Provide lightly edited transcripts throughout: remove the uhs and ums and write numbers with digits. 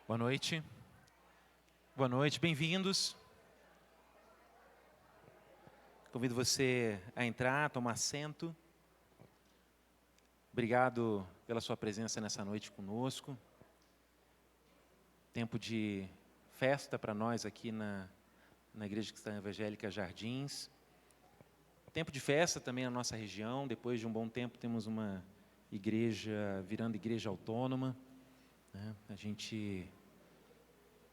Boa noite. Boa noite, bem-vindos. Convido você a entrar, tomar assento. Obrigado pela sua presença nessa noite conosco. Tempo de festa para nós aqui na Igreja Cristã Evangélica Jardins. Tempo de festa também na nossa região. Depois de um bom tempo temos uma igreja virando igreja autônoma, né? A gente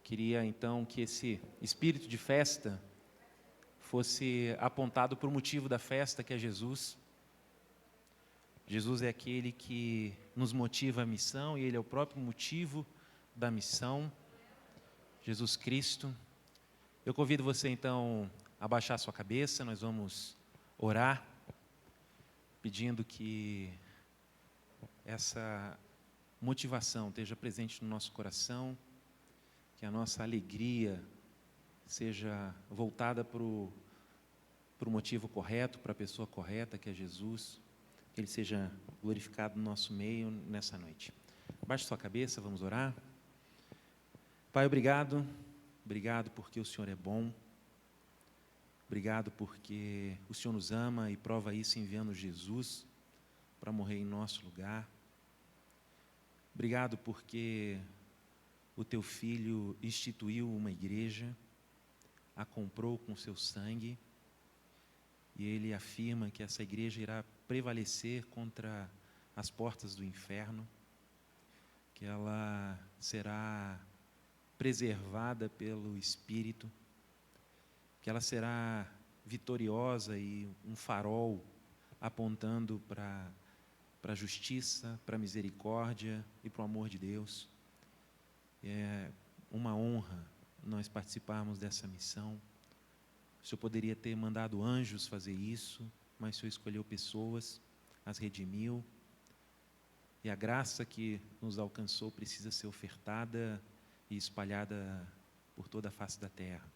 queria então que esse espírito de festa fosse apontado para o motivo da festa, que é Jesus. Jesus é aquele que nos motiva à missão e Ele é o próprio motivo da missão. Jesus Cristo. Eu convido você então a baixar sua cabeça, nós vamos orar, pedindo que essa motivação esteja presente no nosso coração, que a nossa alegria seja voltada para o motivo correto, para a pessoa correta, que é Jesus, que Ele seja glorificado no nosso meio nessa noite. Baixe sua cabeça, vamos orar. Pai, obrigado porque o Senhor é bom, obrigado porque o Senhor nos ama e prova isso enviando Jesus para morrer em nosso lugar. Obrigado porque o Teu Filho instituiu uma igreja, a comprou com seu sangue, e Ele afirma que essa igreja irá prevalecer contra as portas do inferno, que ela será preservada pelo Espírito, que ela será vitoriosa e um farol apontando para a justiça, para a misericórdia e para o amor de Deus. É uma honra nós participarmos dessa missão. O Senhor poderia ter mandado anjos fazer isso, mas o Senhor escolheu pessoas, as redimiu, e a graça que nos alcançou precisa ser ofertada e espalhada por toda a face da terra.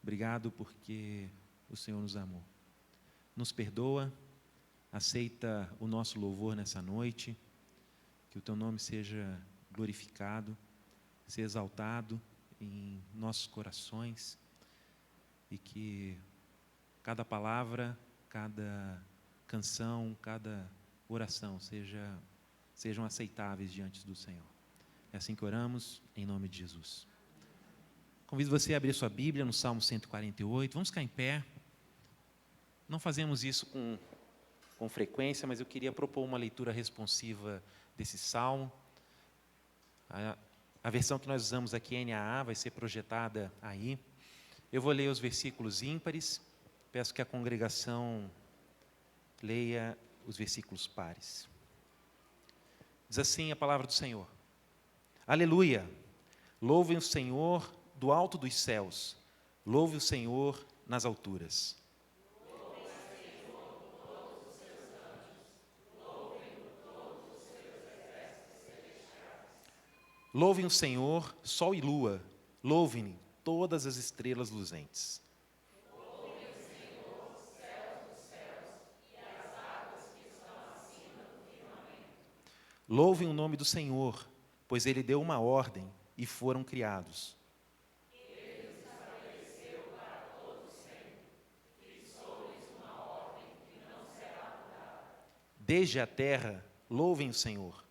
Obrigado porque o Senhor nos amou. Nos perdoa, aceita o nosso louvor nessa noite, que o Teu nome seja glorificado, seja exaltado em nossos corações, e que cada palavra, cada canção, cada oração sejam aceitáveis diante do Senhor. É assim que oramos, em nome de Jesus. Convido você a abrir sua Bíblia no Salmo 148. Vamos ficar em pé. Não fazemos isso com frequência, mas eu queria propor uma leitura responsiva desse salmo. A versão que nós usamos aqui, NAA, vai ser projetada aí. Eu vou ler os versículos ímpares. Peço que a congregação leia os versículos pares. Diz assim a palavra do Senhor: Aleluia! Louvem o Senhor do alto dos céus, louve o Senhor nas alturas. Louvem o Senhor, sol e lua, louvem todas as estrelas luzentes. Louvem o Senhor, céus dos céus, e as águas que estão acima do firmamento. Louvem o nome do Senhor, pois Ele deu uma ordem e foram criados. Ele os estabeleceu para todo sempre, fixou-lhes uma ordem que não será mudada. Desde a terra, louvem o Senhor,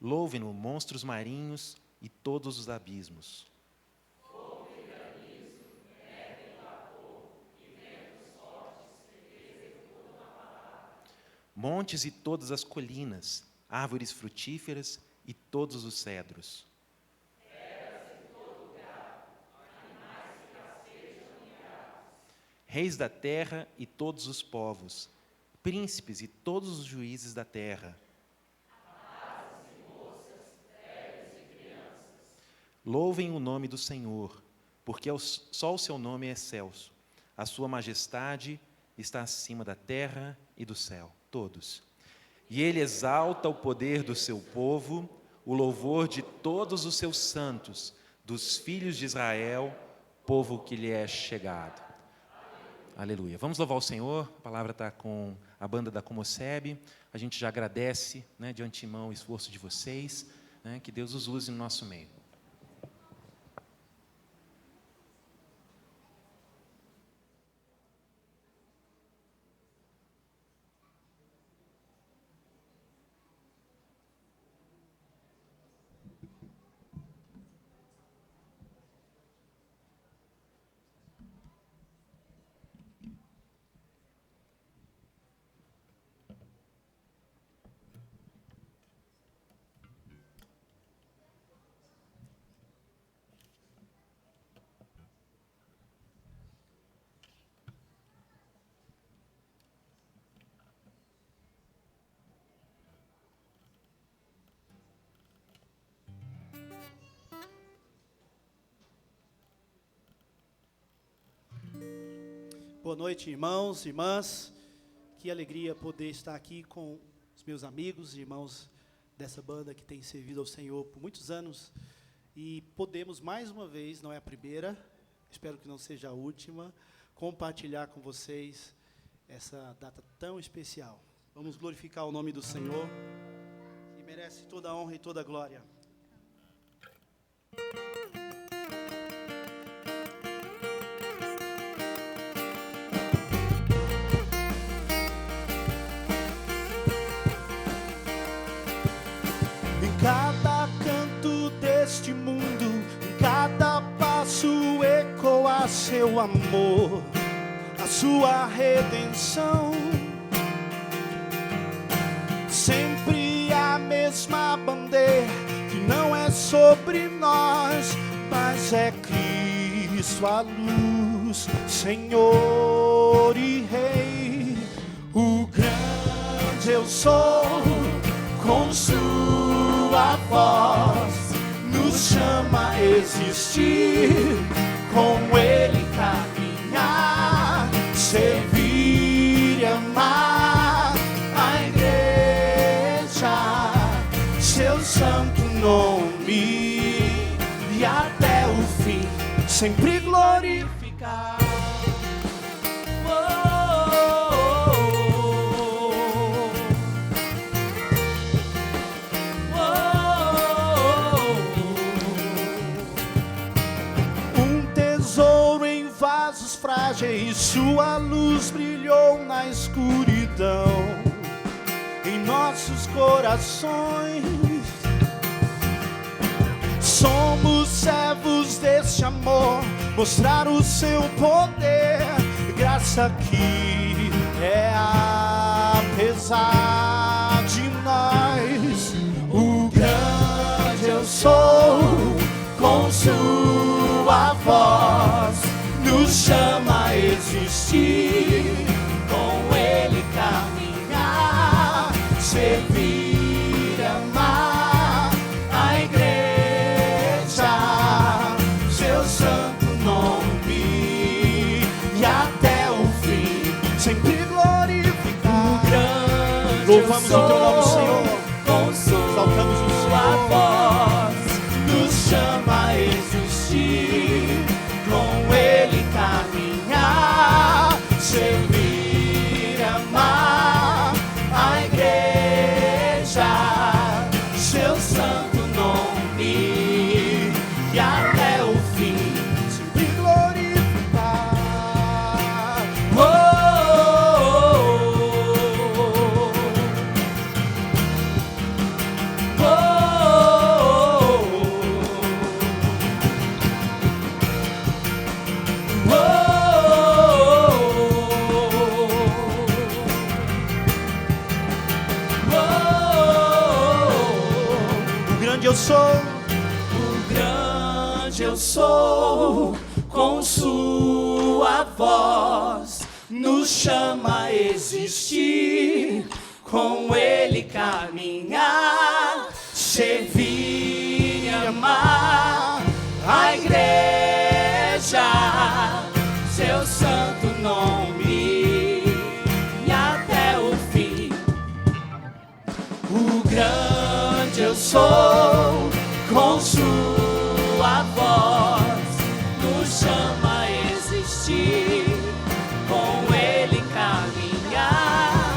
louvem-no monstros marinhos e todos os abismos. Fogo e granizo, neve e vapor, e ventos fortes que executam a palavra. Montes e todas as colinas, árvores frutíferas e todos os cedros. Reis da terra e todos os povos, príncipes e todos os juízes da terra. Rapazes e moças, velhos e crianças. Louvem o nome do Senhor, porque só o seu nome é excelso. A sua majestade está acima da terra e do céu, todos. E Ele exalta o poder do seu povo, o louvor de todos os seus santos, dos filhos de Israel, povo que lhe é chegado. Aleluia. Vamos louvar o Senhor. A palavra está com a banda da Comoceb. A gente já agradece, né, de antemão o esforço de vocês, né, que Deus os use no nosso meio. Boa noite, irmãos, irmãs. Que alegria poder estar aqui com os meus amigos e irmãos dessa banda que tem servido ao Senhor por muitos anos. E podemos, mais uma vez, não é a primeira, espero que não seja a última, compartilhar com vocês essa data tão especial. Vamos glorificar o nome do Senhor, que merece toda a honra e toda a glória. Em cada canto deste mundo, em cada passo ecoa seu amor, a sua redenção. Sempre a mesma bandeira, que não é sobre nós, mas é Cristo a luz, Senhor e Rei. O grande eu sou, com sua voz nos chama a existir, com Ele caminhar, servir e amar a igreja, seu santo nome, e até o fim sempre glorificar. Vasos frágeis, sua luz brilhou na escuridão, em nossos corações. Somos servos deste amor, mostrar o seu poder, graça que é apesar de nós. O grande eu sou, com sua voz nos chama a existir, com Ele caminhar, servir, amar a igreja, seu santo nome, e até o fim sempre glorificar. Louvamos o teu nome, Senhor, exaltamos o sua voz, nos chama a existir, com Ele caminhar, servir, amar a igreja, seu santo nome, e até o fim sempre glorificar. Oh, oh, oh, eu sou, com sua voz nos chama a existir, com Ele caminhar, servir e amar a igreja, seu santo nome, e até o fim. O grande eu sou, com sua voz nos chama a existir, com Ele caminhar,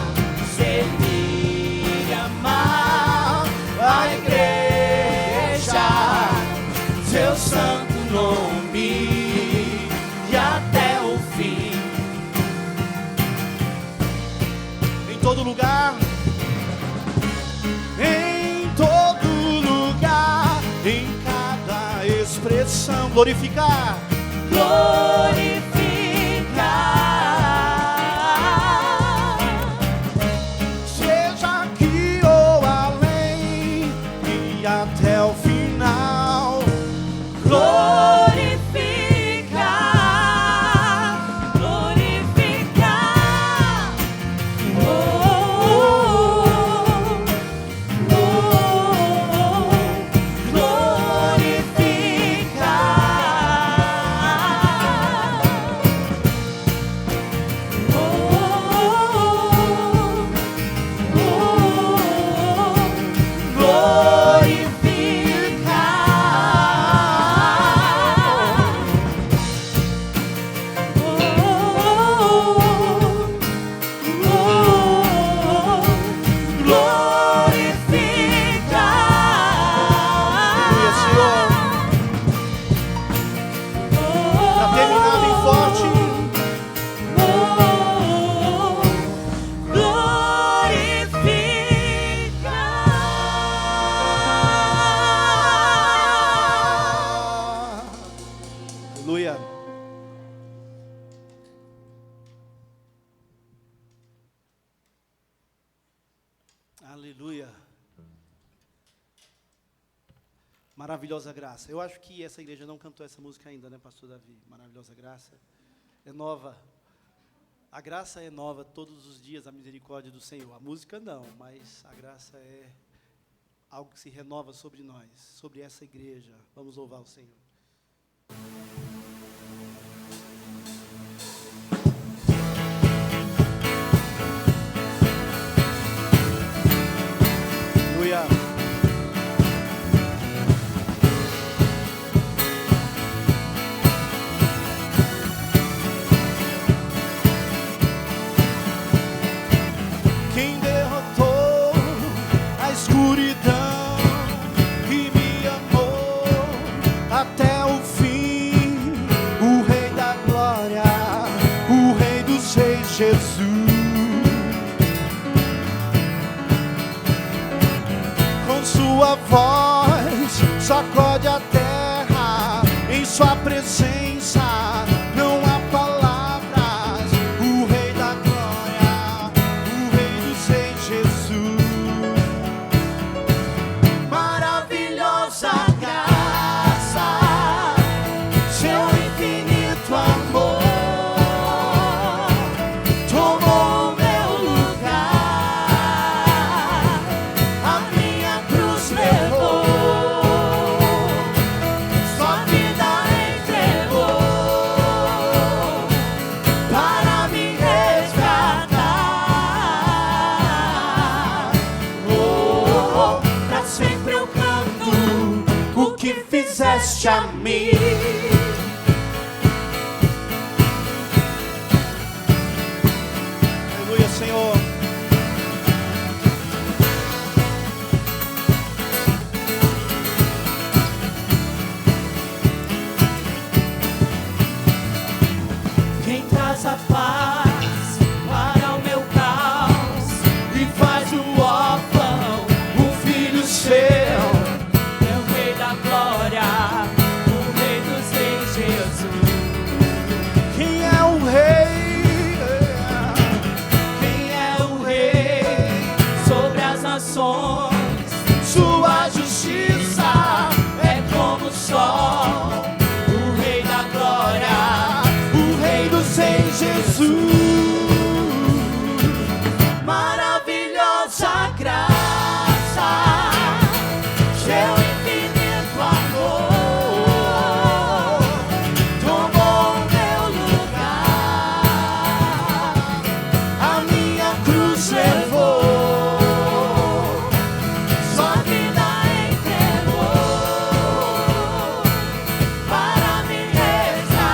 servir e amar a igreja, seu santo nome, e até o fim. Em todo lugar, em todo lugar, em cada expressão, glorificar, glorificar, seja aqui ou além, e até o final, glorificar, glorificar, oh, oh, oh, glorificar. Maravilhosa Graça. Eu acho que essa igreja não cantou essa música ainda, né, pastor Davi? Maravilhosa Graça. É nova. A graça é nova todos os dias, a misericórdia do Senhor. A música não, mas a graça é algo que se renova sobre nós, sobre essa igreja. Vamos louvar o Senhor. Aleluia. Quem derrotou a escuridão e me amou até o fim, o Rei da Glória, o Rei dos Reis, Jesus. Com sua voz sacode a terra, em sua presença não há palavras. O Rei da Glória, o Rei dos Reis, Jesus. Maravilhosa graça, seu infinito amor tomou meu lugar, a minha cruz levou, sua vida entregou para me resgatar. Oh, pra sempre eu canto o que fizeste a mim. Aleluia, Senhor. Quem traz a paz para o meu caos e faz o órfão um filho seu. É o Rei da Glória, o Rei dos Reis, Jesus. Quem é o Rei? Quem é o Rei sobre as nações? Sua justiça é como o sol. O Rei da Glória, o Rei dos Reis, Jesus. Maravilhosa graça, seu infinito amor tomou meu lugar, a minha cruz levou, sua vida entregou para me resgatar.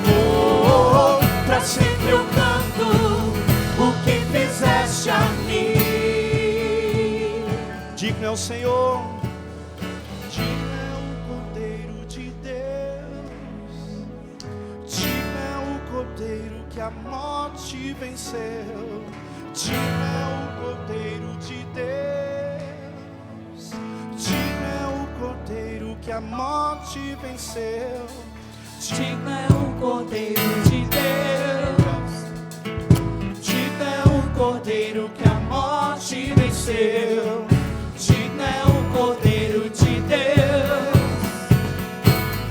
Oh, pra sempre eu canto o que fizeste a mim. Digno é o Senhor, digno é o Cordeiro de Deus, digno é o Cordeiro que a morte venceu, digno é o Cordeiro de Deus, digno é o Cordeiro que a morte venceu, digno é o Cordeiro de Deus, digno é o Cordeiro que a morte venceu, digno é o Cordeiro de Deus,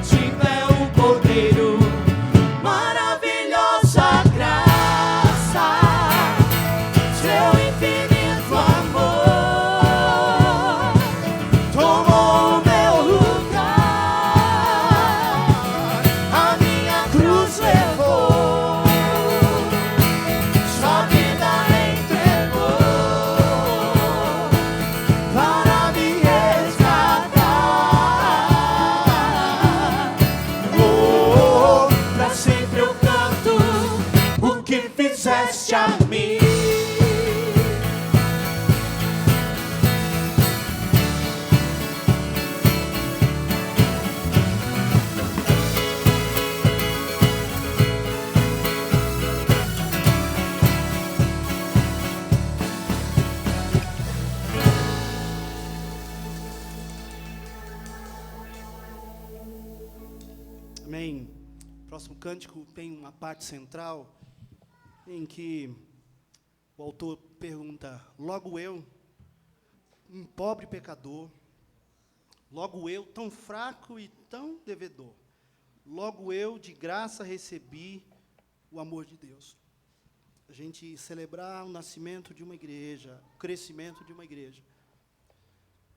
digno é o Cordeiro. Maravilhosa graça, seu infinito amor tomou meu lugar, a minha cruz levou, sua vida entregou para me resgatar. Oh, pra sempre eu canto o que fizeste a mim. Amém. Próximo cântico tem uma parte central em que o autor pergunta: logo eu, um pobre pecador, logo eu, tão fraco e tão devedor, logo eu, de graça, recebi o amor de Deus. A gente celebrar o nascimento de uma igreja, o crescimento de uma igreja.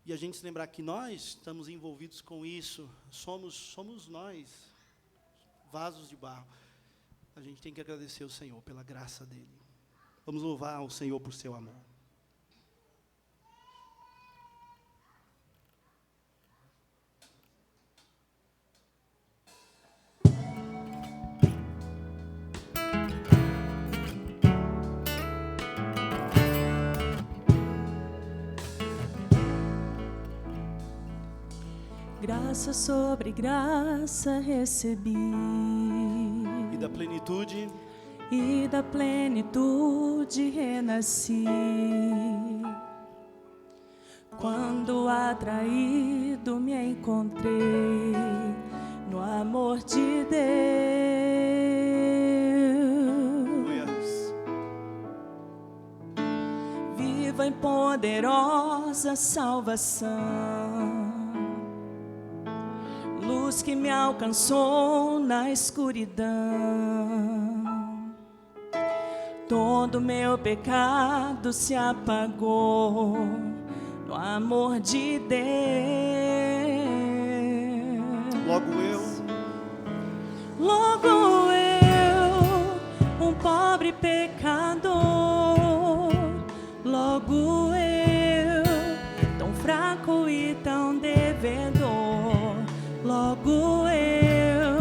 E a gente se lembrar que nós estamos envolvidos com isso, somos nós, vasos de barro. A gente tem que agradecer ao Senhor pela graça dEle. Vamos louvar o Senhor por seu amor. Graça sobre graça recebi, E da plenitude renasci. Quando atraído me encontrei no amor de Deus. Viva em poderosa salvação, luz que me alcançou na escuridão. Todo meu pecado se apagou no amor de Deus. Logo eu, um pobre pecador, logo eu, tão fraco e tão devedor, logo eu,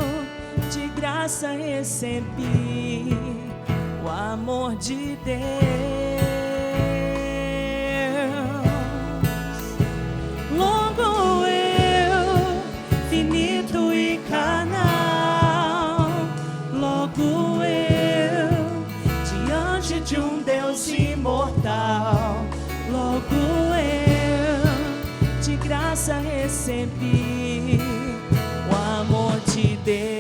de graça recebi o amor de Deus. Logo eu, finito e carnal, logo eu, diante de um Deus imortal, logo eu, de graça recebi o amor de Deus.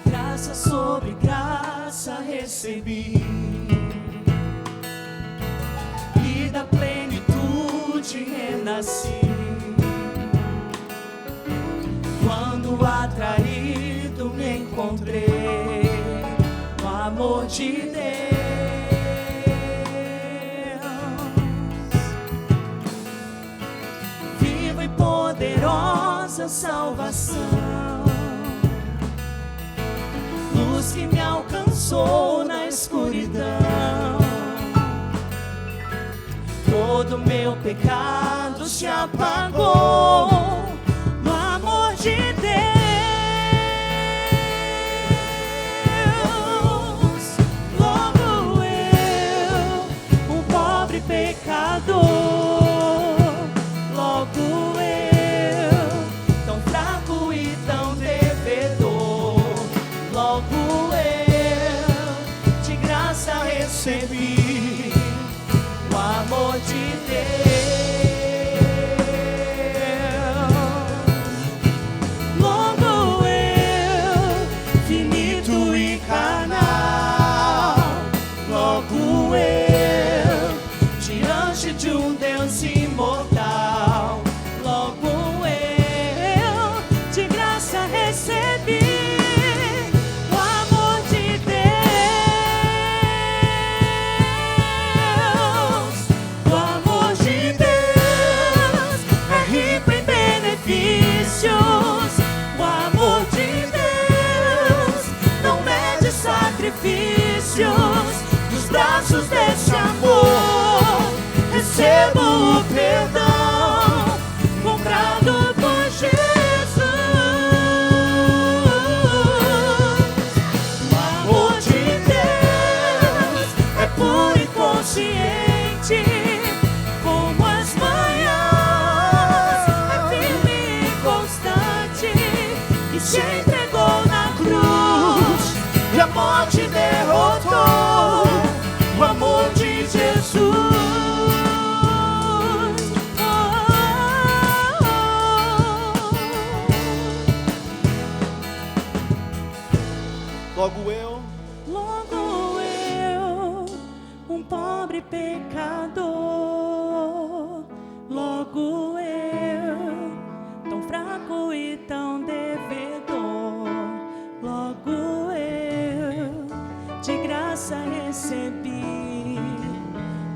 Graça sobre graça recebi, e da plenitude renasci. Quando atraído me encontrei no amor de Deus. Viva e poderosa salvação, luz que me alcançou na escuridão. Todo meu pecado se apagou no amor de Deus. Logo eu, um pobre pecador, logo eu, tão fraco e tão devedor, logo eu, de graça recebi o amor de Deus. Logo eu, finito e carnal, logo eu, diante de um Deus imortal, logo eu, de graça recebi o amor de Deus. O amor de Deus é rico em benefícios. O amor de Deus não mede sacrifícios. Dos braços desse amor recebo o perdão comprado por Jesus. O amor de Deus é puro e consciente como as manhãs, é firme e constante, e se entregou na cruz e a morte derrotou. O amor de Jesus. Logo eu, um pobre pecador, logo eu, tão fraco e tão devedor, logo eu, de graça recebi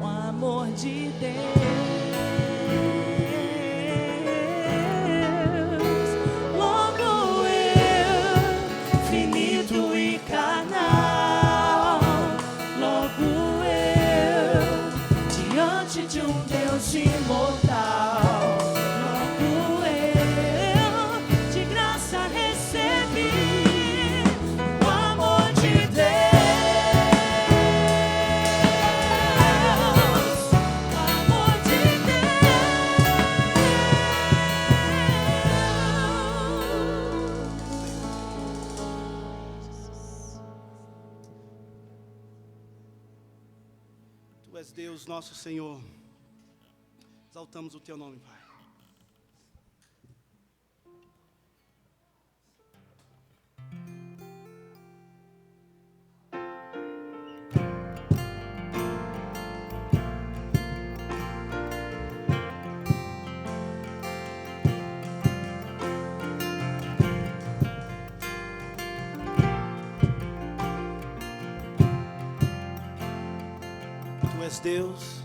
o amor de Deus. Logo eu, finito e carnal, logo eu, diante de um Deus imortal, logo eu, de graça recebi o amor de Deus, o amor de Tu és Deus, nosso Senhor. Exaltamos o Teu nome, Pai. Tu és Deus.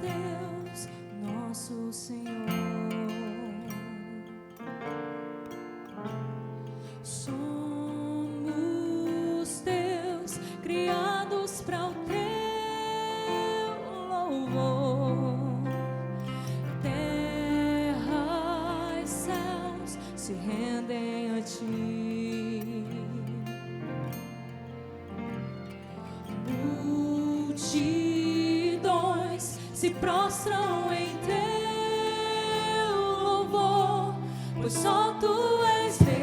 Deus, nosso Senhor. Somos teus, criados para o teu louvor. Terra e céus se rendem a ti. Multidões se prostram em teu louvor, pois só tu és Deus,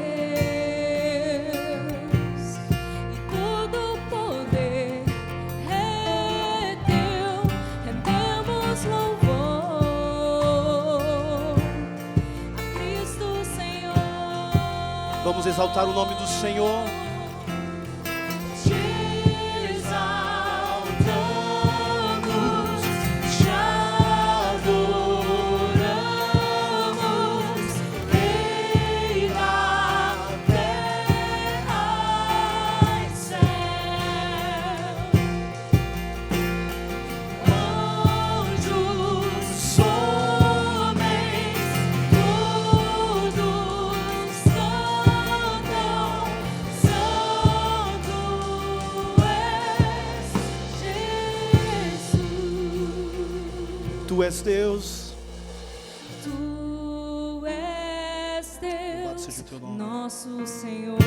e todo poder é teu, rendemos louvor a Cristo Senhor. Vamos exaltar o nome do Senhor. Tu és Deus. Tu és Louvado seja Deus, o teu nome. nosso Senhor.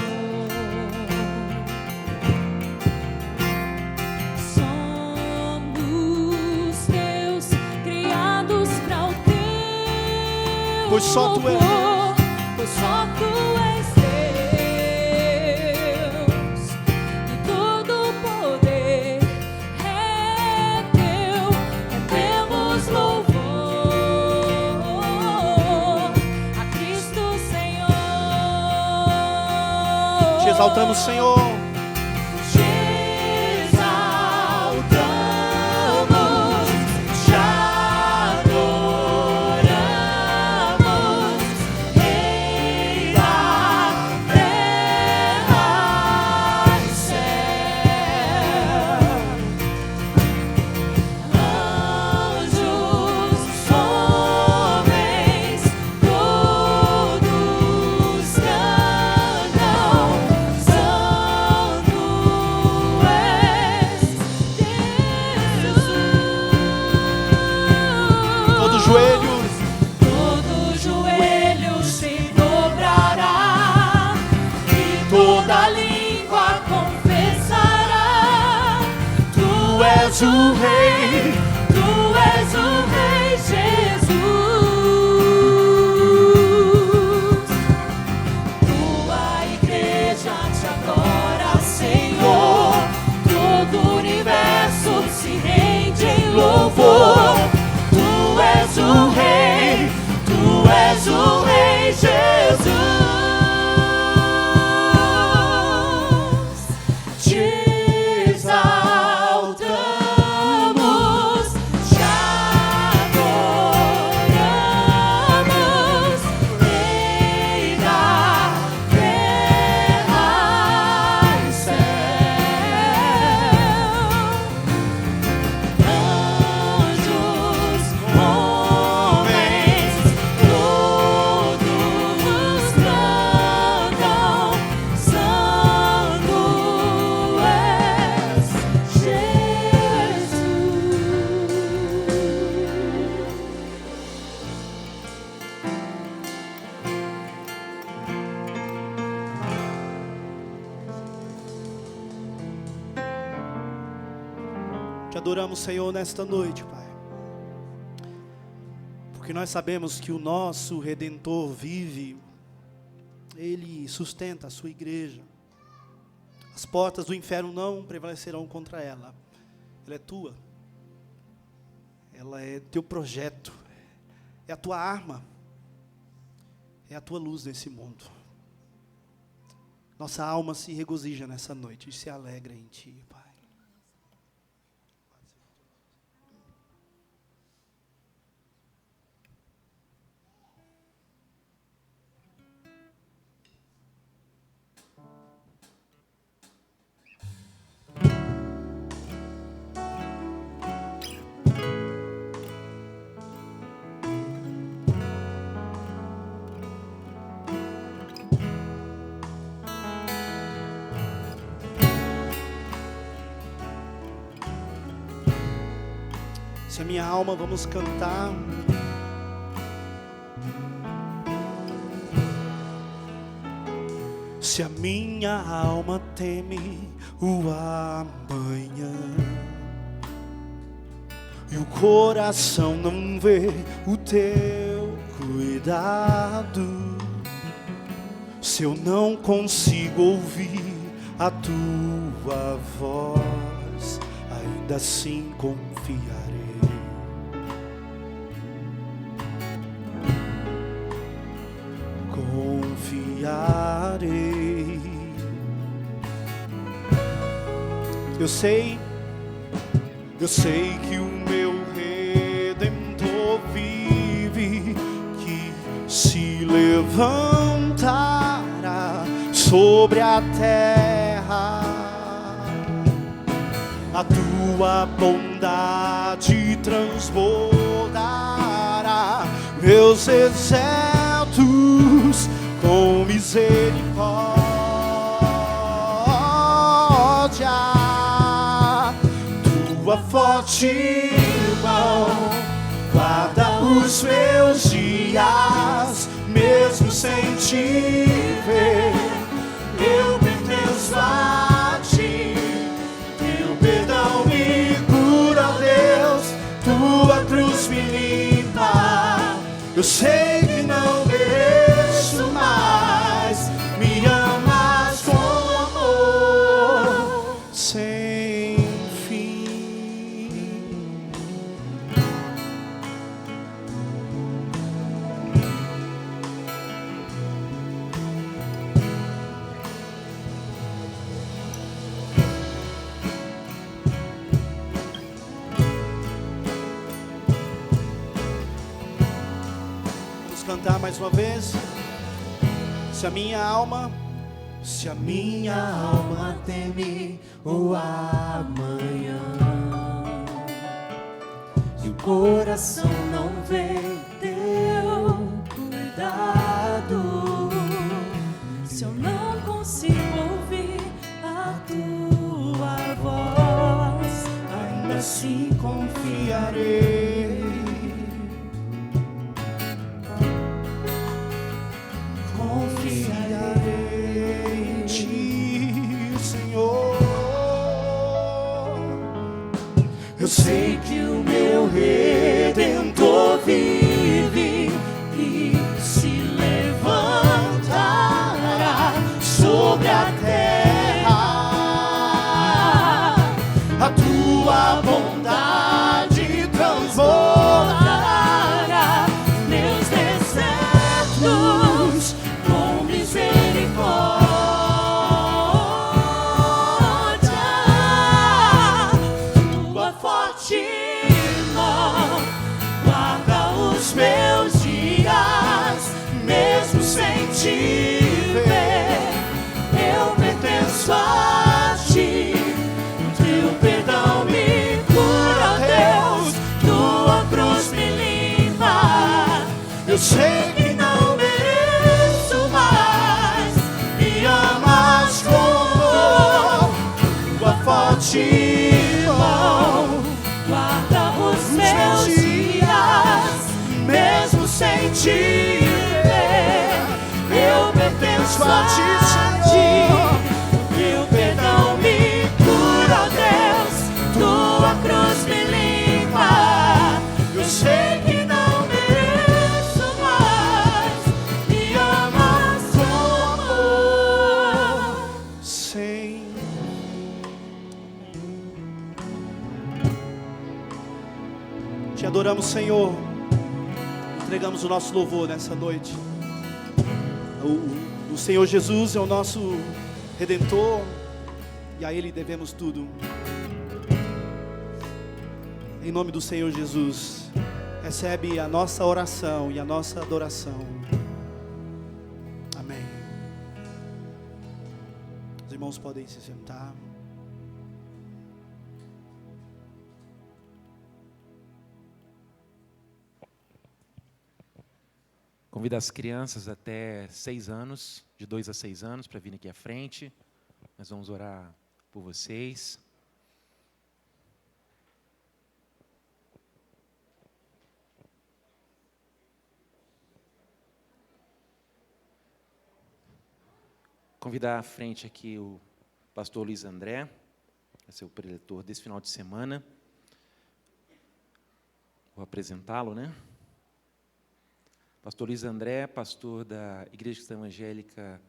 Somos teus, criados para o teu Pois só tu és. louvor, pois só tu és Deus, e todo poder é teu, rendemos louvor a Cristo Senhor. Te exaltamos, Senhor. Te exaltamos, te adoramos, Rei da terra e céu. Anjos, homens, todos cantam, Santo és Deus. Todo joelho Todo joelho se dobrará e toda língua confessará. Tu és o Rei, Tu és o Rei Jesus. Tua igreja te adora, Senhor. Todo o universo se rende em louvor. Tu és o Rei, Tu és o Rei Jesus. adoramos, Senhor, nesta noite, Pai. Porque nós sabemos que o nosso Redentor vive, Ele sustenta a sua igreja. As portas do inferno não prevalecerão contra ela. Ela é tua. Ela é teu projeto. É a tua arma. É a tua luz nesse mundo. Nossa alma se regozija nessa noite e se alegra em Ti, Pai. Se a minha alma, vamos cantar. Se a minha alma teme o amanhã e o coração não vê o teu cuidado, se eu não consigo ouvir a tua voz, ainda assim confiarei. Confiarei. Eu sei que o meu Redentor vive, que se levantará sobre a terra. A tua bondade transbordará meus exércitos com misericórdia. Tua forte mão guarda os meus dias, mesmo sem te ver. Eu pertenço a Ti, Teu perdão me cura, Deus, Tua cruz me limpa. Eu sei que não mereço, mas me amas com amor sem fim. Vamos cantar mais uma vez. Se a minha alma teme o amanhã e o coração não vê teu cuidado, se eu não consigo ouvir a tua voz, ainda assim confiarei. Confiarei em Ti, Senhor. Eu sei que o meu Redentor vive e se levantará sobre a terra. A tua bondade transbordará meus desertos com misericórdia. Tua forte mão guarda os meus dias, mesmo sem te ver. Eu pertenço a Ti, Teu perdão me cura, Deus, Tua cruz me limpa. Eu sei que não mereço, mas me amas com amor. Tua forte mão Guarda os meus dias, mesmo sem te ver. eu pertenço a Ti, Senhor. Teu perdão me cura, Deus, Tua cruz adoramos o Senhor, entregamos o nosso louvor nessa noite. O Senhor Jesus é o nosso Redentor, e a Ele devemos tudo. Em nome do Senhor Jesus, recebe a nossa oração e a nossa adoração. Amém. Os irmãos podem se sentar. Convido as crianças até 6 anos, de 2 a 6 anos, para virem aqui à frente. Nós vamos orar por vocês. Convidar à frente aqui o pastor Luiz André, vai ser o preletor desse final de semana. Vou apresentá-lo, né? Pastor Luiz André, pastor da Igreja Cristã Evangélica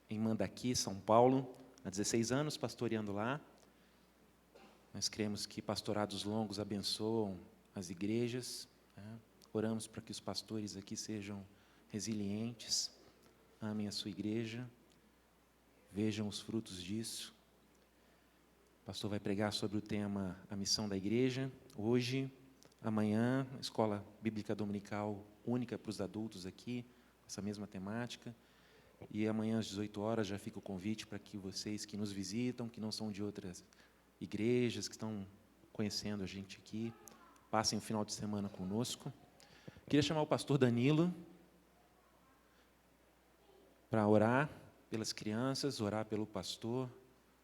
em Mandaki, São Paulo, há 16 anos, pastoreando lá. Nós cremos que pastorados longos abençoam as igrejas, né? Oramos para que os pastores aqui sejam resilientes, amem a sua igreja, vejam os frutos disso. O pastor vai pregar sobre o tema A Missão da Igreja, hoje, amanhã, Escola Bíblica Dominical única para os adultos aqui, essa mesma temática. E amanhã às 18 horas já fica o convite para que vocês que nos visitam, que não são de outras igrejas, que estão conhecendo a gente aqui, passem o final de semana conosco. Queria chamar o pastor Danilo para orar pelas crianças, orar pelo pastor,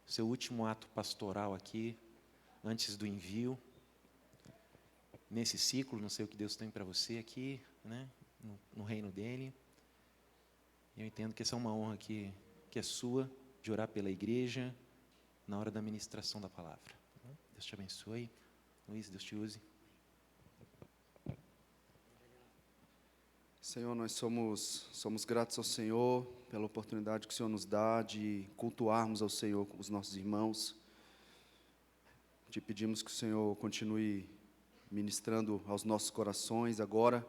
seu último ato pastoral aqui, antes do envio. Nesse ciclo, não sei o que Deus tem para você aqui, né, no reino dele. Eu entendo que essa é uma honra que é sua, de orar pela igreja, na hora da ministração da palavra. Deus te abençoe. Luiz, Deus te use. Senhor, nós somos gratos ao Senhor pela oportunidade que o Senhor nos dá de cultuarmos ao Senhor com os nossos irmãos. Te pedimos que o Senhor continue ministrando aos nossos corações agora,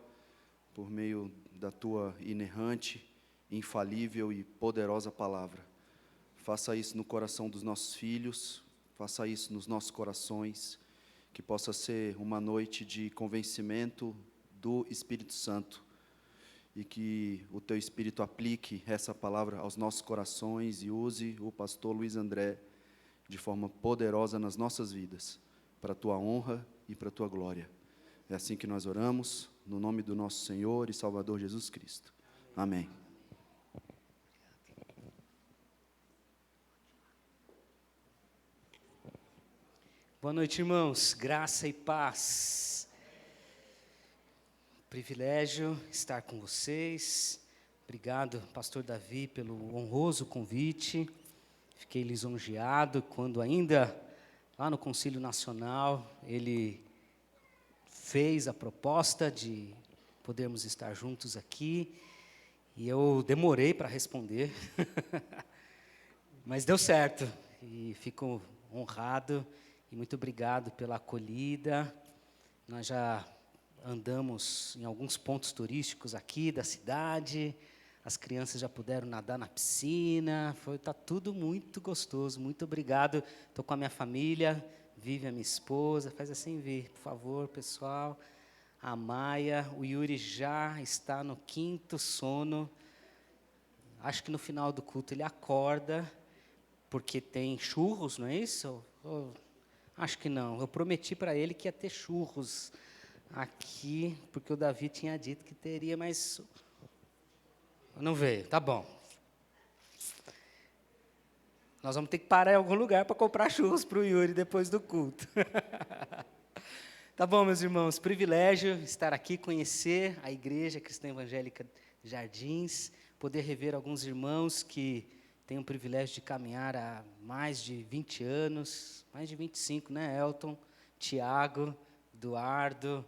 por meio da Tua inerrante, infalível e poderosa palavra. Faça isso no coração dos nossos filhos, faça isso nos nossos corações, que possa ser uma noite de convencimento do Espírito Santo, e que o Teu Espírito aplique essa palavra aos nossos corações e use o pastor Luiz André de forma poderosa nas nossas vidas, para a Tua honra e para a Tua glória. É assim que nós oramos, no nome do nosso Senhor e Salvador Jesus Cristo. Amém. Boa noite, irmãos. Graça e paz. Privilégio estar com vocês. Obrigado, pastor Davi, pelo honroso convite. Fiquei lisonjeado quando ainda lá no Concílio Nacional ele fez a proposta de podermos estar juntos aqui, e eu demorei para responder, mas deu certo, e fico honrado, e muito obrigado pela acolhida. Nós já andamos em alguns pontos turísticos aqui da cidade, as crianças já puderam nadar na piscina, tá tudo muito gostoso, muito obrigado. Estou com a minha família, Vive, a minha esposa, faz assim, Vi, por favor, pessoal. A Maia, o Yuri já está no 5º sono. Acho que no final do culto ele acorda, porque tem churros, não é isso? Acho que não. Eu prometi para ele que ia ter churros aqui, porque o Davi tinha dito que teria, mas não veio. Tá bom. Nós vamos ter que parar em algum lugar para comprar churros para o Yuri depois do culto. Tá bom, meus irmãos, privilégio estar aqui, conhecer a Igreja Cristã Evangélica Jardins, poder rever alguns irmãos que têm o privilégio de caminhar há mais de 20 anos, mais de 25, né, Elton, Tiago, Eduardo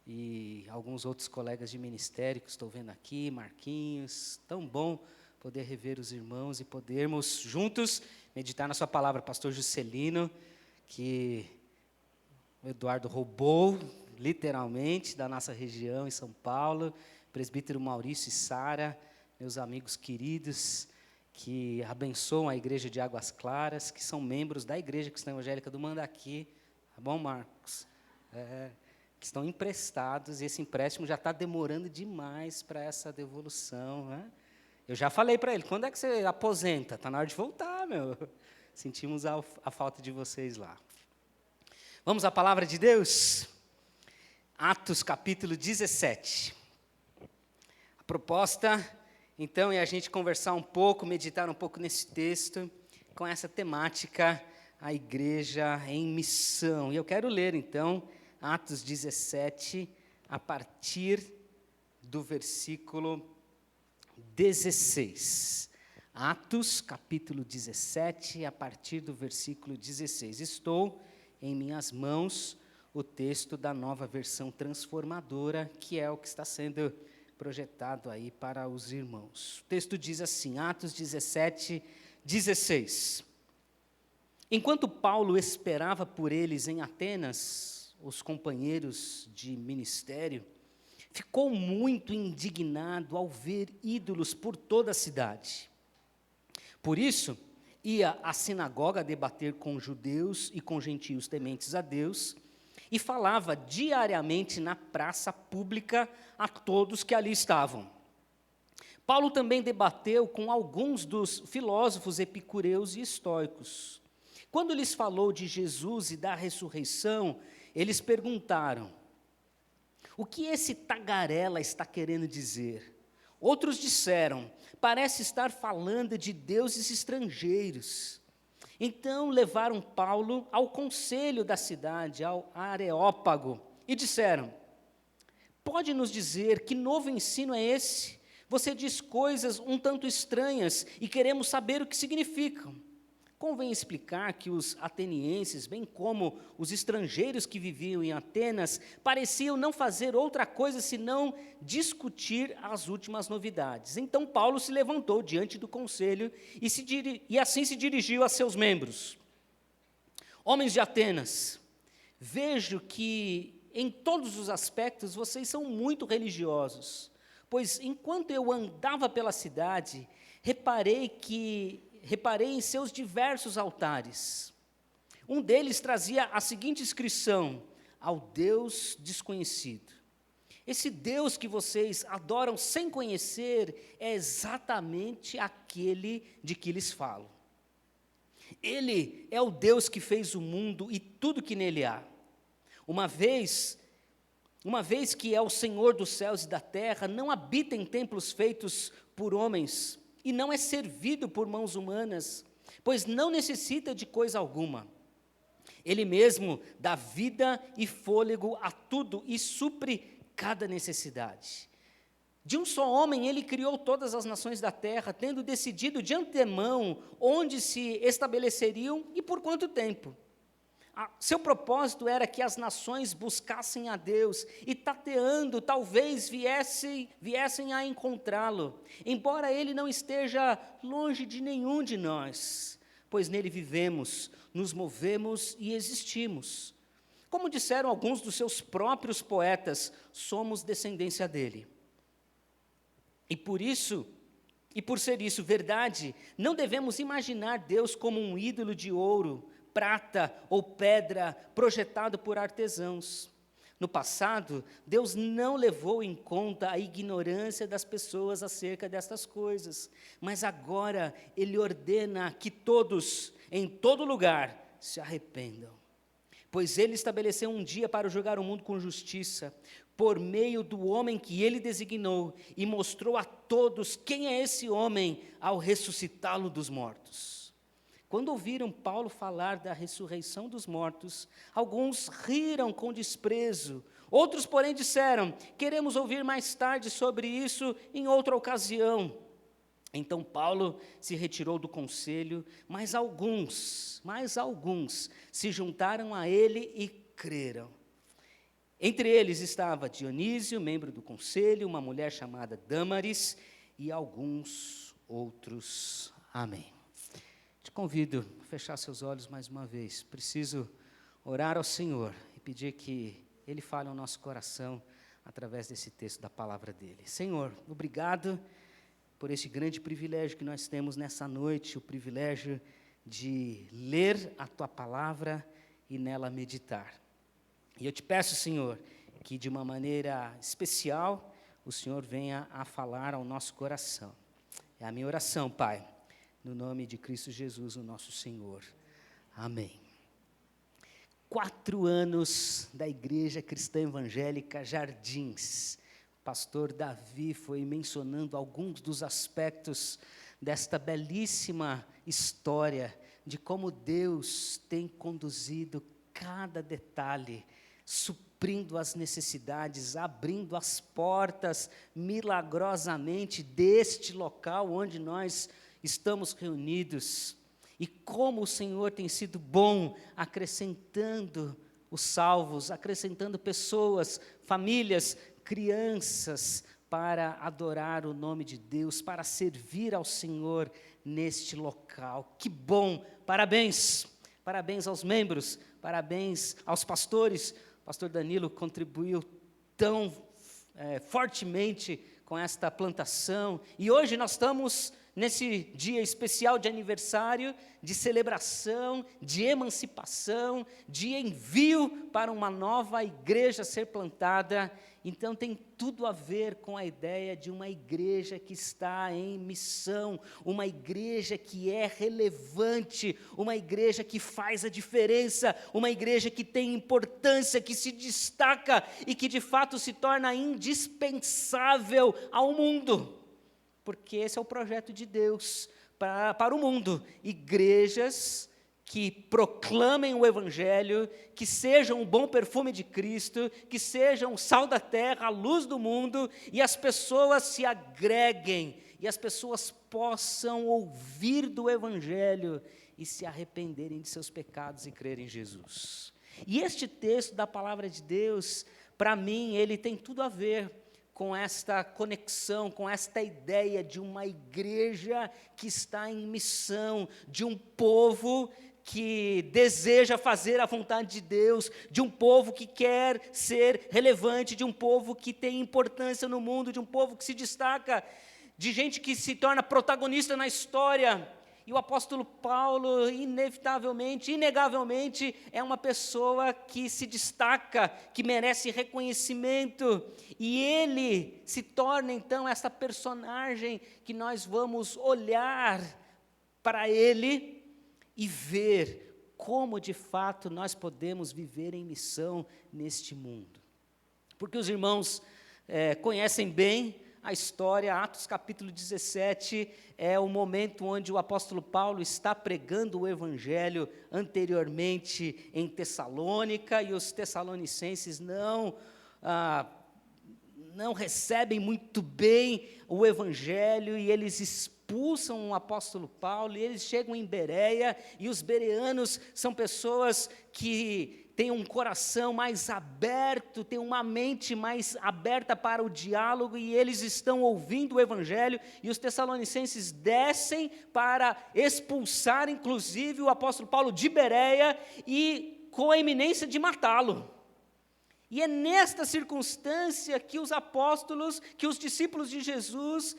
e alguns outros colegas de ministério que estou vendo aqui, Marquinhos. Tão bom poder rever os irmãos e podermos juntos meditar na sua palavra. Pastor Juscelino, que o Eduardo roubou literalmente, da nossa região em São Paulo, presbítero Maurício e Sara, meus amigos queridos, que abençoam a igreja de Águas Claras, que são membros da Igreja Cristã Evangélica do Mandaqui, tá bom, Marcos? Que estão emprestados, e esse empréstimo já está demorando demais para essa devolução, né? Eu já falei para ele, quando é que você aposenta? Está na hora de voltar, meu. Sentimos a falta de vocês lá. Vamos à palavra de Deus? Atos capítulo 17. A proposta, então, é a gente conversar um pouco, meditar um pouco nesse texto, com essa temática, a igreja em missão. E eu quero ler, então, Atos 17, a partir do versículo 16. Atos, capítulo 17, a partir do versículo 16. Estou em minhas mãos o texto da Nova Versão Transformadora, que é o que está sendo projetado aí para os irmãos. O texto diz assim, Atos 17, 16. Enquanto Paulo esperava por eles em Atenas, os companheiros de ministério, ficou muito indignado ao ver ídolos por toda a cidade. Por isso, ia à sinagoga debater com judeus e com gentios tementes a Deus, e falava diariamente na praça pública a todos que ali estavam. Paulo também debateu com alguns dos filósofos epicureus e estoicos. Quando lhes falou de Jesus e da ressurreição, eles perguntaram: o que esse tagarela está querendo dizer? Outros disseram: parece estar falando de deuses estrangeiros. Então levaram Paulo ao conselho da cidade, ao Areópago, e disseram: pode nos dizer que novo ensino é esse? Você diz coisas um tanto estranhas e queremos saber o que significam. Convém explicar que os atenienses, bem como os estrangeiros que viviam em Atenas, pareciam não fazer outra coisa senão discutir as últimas novidades. Então Paulo se levantou diante do conselho e assim se dirigiu a seus membros. Homens de Atenas, vejo que em todos os aspectos vocês são muito religiosos, pois enquanto eu andava pela cidade, reparei em seus diversos altares. Um deles trazia a seguinte inscrição: ao Deus desconhecido. Esse Deus que vocês adoram sem conhecer é exatamente aquele de que lhes falo. Ele é o Deus que fez o mundo e tudo que nele há. Uma vez que é o Senhor dos céus e da terra, não habita em templos feitos por homens, e não é servido por mãos humanas, pois não necessita de coisa alguma. Ele mesmo dá vida e fôlego a tudo e supre cada necessidade. De um só homem ele criou todas as nações da terra, tendo decidido de antemão onde se estabeleceriam e por quanto tempo. Seu propósito era que as nações buscassem a Deus e, tateando, talvez viessem a encontrá-lo, embora Ele não esteja longe de nenhum de nós, pois nele vivemos, nos movemos e existimos. Como disseram alguns dos seus próprios poetas, somos descendência dele. E por ser isso verdade, não devemos imaginar Deus como um ídolo de ouro, prata ou pedra projetado por artesãos. No passado, Deus não levou em conta a ignorância das pessoas acerca destas coisas, mas agora Ele ordena que todos, em todo lugar, se arrependam. Pois Ele estabeleceu um dia para julgar o mundo com justiça, por meio do homem que Ele designou, e mostrou a todos quem é esse homem ao ressuscitá-lo dos mortos. Quando ouviram Paulo falar da ressurreição dos mortos, alguns riram com desprezo. Outros, porém, disseram: queremos ouvir mais tarde sobre isso em outra ocasião. Então Paulo se retirou do conselho, mas alguns se juntaram a ele e creram. Entre eles estava Dionísio, membro do conselho, uma mulher chamada Dâmaris e alguns outros. Amém. Te convido a fechar seus olhos mais uma vez. Preciso orar ao Senhor e pedir que Ele fale ao nosso coração através desse texto da palavra dele. Senhor, obrigado por este grande privilégio que nós temos nessa noite, o privilégio de ler a Tua palavra e nela meditar. E eu te peço, Senhor, que de uma maneira especial o Senhor venha a falar ao nosso coração. É a minha oração, Pai, no nome de Cristo Jesus, o nosso Senhor. Amém. 4 anos da Igreja Cristã Evangélica Jardins. O pastor Davi foi mencionando alguns dos aspectos desta belíssima história de como Deus tem conduzido cada detalhe, suprindo as necessidades, abrindo as portas milagrosamente deste local onde nós estamos reunidos. E como o Senhor tem sido bom, acrescentando os salvos, acrescentando pessoas, famílias, crianças, para adorar o nome de Deus, para servir ao Senhor neste local. Que bom! Parabéns! Parabéns aos membros, parabéns aos pastores. O pastor Danilo contribuiu tão fortemente com esta plantação. E hoje nós estamos nesse dia especial de aniversário, de celebração, de emancipação, de envio para uma nova igreja ser plantada. Então tem tudo a ver com a ideia de uma igreja que está em missão, uma igreja que é relevante, uma igreja que faz a diferença, uma igreja que tem importância, que se destaca e que de fato se torna indispensável ao mundo. Porque esse é o projeto de Deus para o mundo. Igrejas que proclamem o Evangelho, que sejam um bom perfume de Cristo, que sejam o sal da terra, a luz do mundo, e as pessoas se agreguem, e as pessoas possam ouvir do Evangelho e se arrependerem de seus pecados e crerem em Jesus. E este texto da palavra de Deus, para mim, ele tem tudo a ver com esta conexão, com esta ideia de uma igreja que está em missão, de um povo que deseja fazer a vontade de Deus, de um povo que quer ser relevante, de um povo que tem importância no mundo, de um povo que se destaca, de gente que se torna protagonista na história. E o apóstolo Paulo, inevitavelmente, inegavelmente, é uma pessoa que se destaca, que merece reconhecimento. E ele se torna, então, essa personagem que nós vamos olhar para ele e ver como, de fato, nós podemos viver em missão neste mundo. Porque os irmãos conhecem bem a história. Atos capítulo 17 é o momento onde o apóstolo Paulo está pregando o evangelho anteriormente em Tessalônica, e os tessalonicenses não recebem muito bem o evangelho, e eles expulsam o apóstolo Paulo, e eles chegam em Bereia, e os bereanos são pessoas que têm um coração mais aberto, têm uma mente mais aberta para o diálogo, e eles estão ouvindo o evangelho, e os tessalonicenses descem para expulsar, inclusive, o apóstolo Paulo de Bereia, e com a iminência de matá-lo. E é nesta circunstância que os apóstolos, que os discípulos de Jesus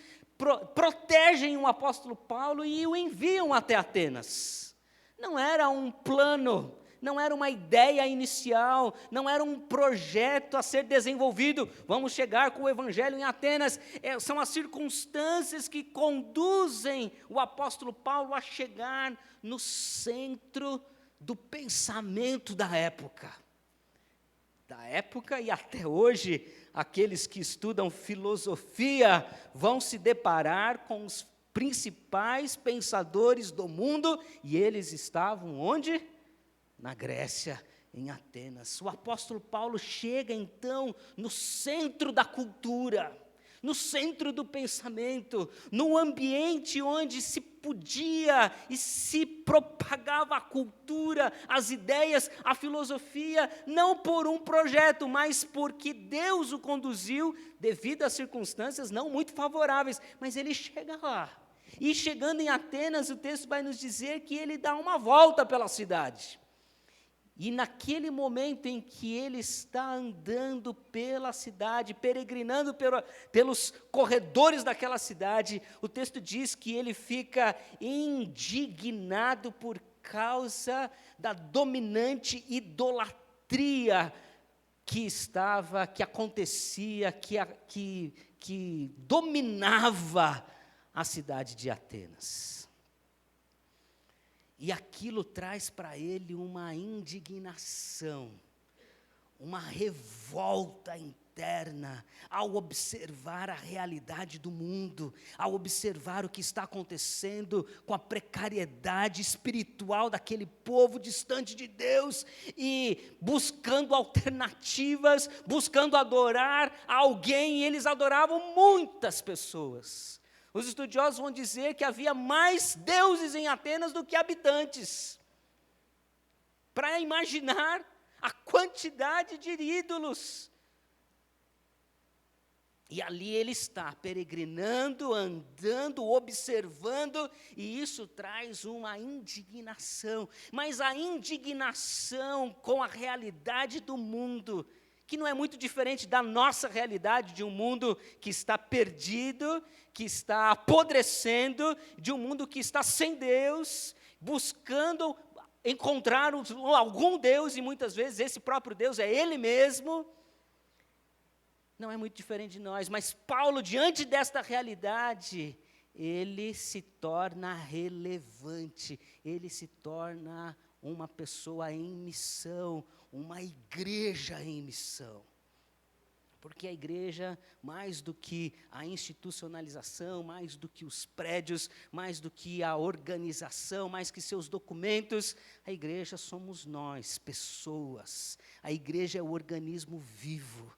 protegem o apóstolo Paulo e o enviam até Atenas. Não era um plano, não era uma ideia inicial, não era um projeto a ser desenvolvido. Vamos chegar com o evangelho em Atenas. São as circunstâncias que conduzem o apóstolo Paulo a chegar no centro do pensamento da época. E até hoje, aqueles que estudam filosofia vão se deparar com os principais pensadores do mundo, e eles estavam onde? Na Grécia, em Atenas. O apóstolo Paulo chega, então, no centro da cultura, no centro do pensamento, num ambiente onde se podia e se propagava a cultura, as ideias, a filosofia, não por um projeto, mas porque Deus o conduziu devido às circunstâncias não muito favoráveis, mas ele chega lá. E chegando em Atenas, o texto vai nos dizer que ele dá uma volta pela cidade. E naquele momento em que ele está andando pela cidade, peregrinando pelos corredores daquela cidade, o texto diz que ele fica indignado por causa da dominante idolatria que acontecia, que dominava a cidade de Atenas. E aquilo traz para ele uma indignação, uma revolta interna, ao observar a realidade do mundo, ao observar o que está acontecendo com a precariedade espiritual daquele povo distante de Deus, e buscando alternativas, buscando adorar alguém, e eles adoravam muitas pessoas. Os estudiosos vão dizer que havia mais deuses em Atenas do que habitantes. Para imaginar a quantidade de ídolos. E ali ele está, peregrinando, andando, observando, e isso traz uma indignação. Mas a indignação com a realidade do mundo, que não é muito diferente da nossa realidade, de um mundo que está perdido, que está apodrecendo, de um mundo que está sem Deus, buscando encontrar algum Deus, e muitas vezes esse próprio Deus é Ele mesmo. Não é muito diferente de nós, mas Paulo, diante desta realidade, ele se torna relevante, ele se torna uma pessoa em missão, uma igreja em missão. Porque a igreja, mais do que a institucionalização, mais do que os prédios, mais do que a organização, mais que seus documentos, a igreja somos nós, pessoas. A igreja é o organismo vivo.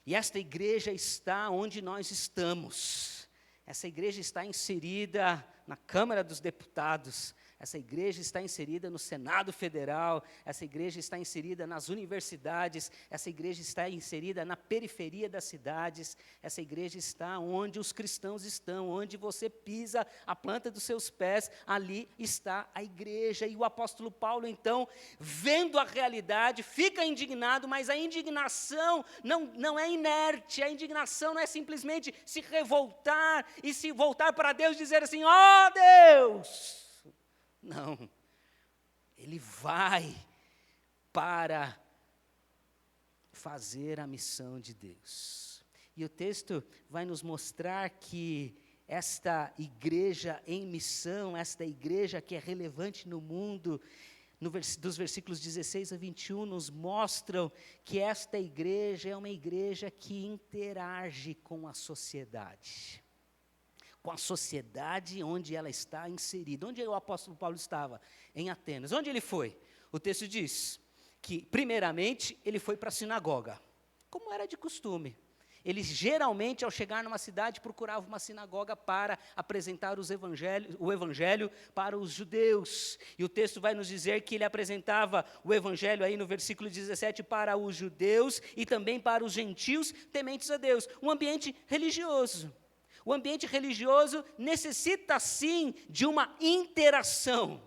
E esta igreja está onde nós estamos. Essa igreja está inserida na Câmara dos Deputados. Essa igreja está inserida no Senado Federal, essa igreja está inserida nas universidades, essa igreja está inserida na periferia das cidades, essa igreja está onde os cristãos estão, onde você pisa a planta dos seus pés, ali está a igreja. E o apóstolo Paulo, então, vendo a realidade, fica indignado, mas a indignação não é inerte, a indignação não é simplesmente se revoltar e se voltar para Deus e dizer assim: ó Deus! Não, ele vai para fazer a missão de Deus. E o texto vai nos mostrar que esta igreja em missão, esta igreja que é relevante no mundo, dos versículos 16 a 21, nos mostram que esta igreja é uma igreja que interage com a sociedade. Com a sociedade onde ela está inserida. Onde o apóstolo Paulo estava? Em Atenas. Onde ele foi? O texto diz que, primeiramente, ele foi para a sinagoga, como era de costume. Ele, geralmente, ao chegar numa cidade, procurava uma sinagoga para apresentar o evangelho para os judeus. E o texto vai nos dizer que ele apresentava o evangelho, aí no versículo 17, para os judeus e também para os gentios tementes a Deus. Um ambiente religioso. O ambiente religioso necessita, sim, de uma interação.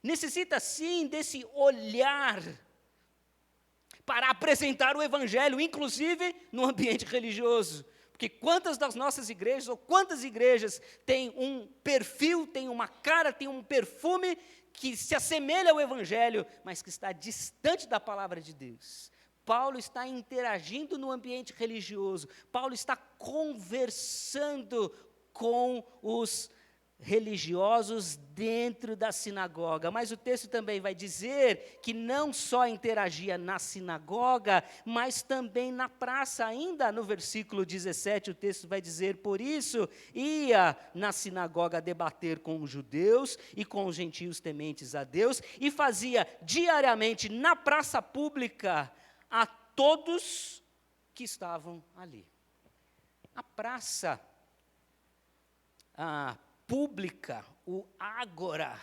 Necessita, sim, desse olhar para apresentar o evangelho, inclusive no ambiente religioso. Porque quantas das nossas igrejas, ou quantas igrejas têm um perfil, têm uma cara, têm um perfume que se assemelha ao evangelho, mas que está distante da palavra de Deus. Paulo está interagindo no ambiente religioso, Paulo está conversando com os religiosos dentro da sinagoga, mas o texto também vai dizer que não só interagia na sinagoga, mas também na praça. Ainda no versículo 17 o texto vai dizer: por isso ia na sinagoga debater com os judeus e com os gentios tementes a Deus, e fazia diariamente na praça pública a todos que estavam ali. A praça pública, o ágora,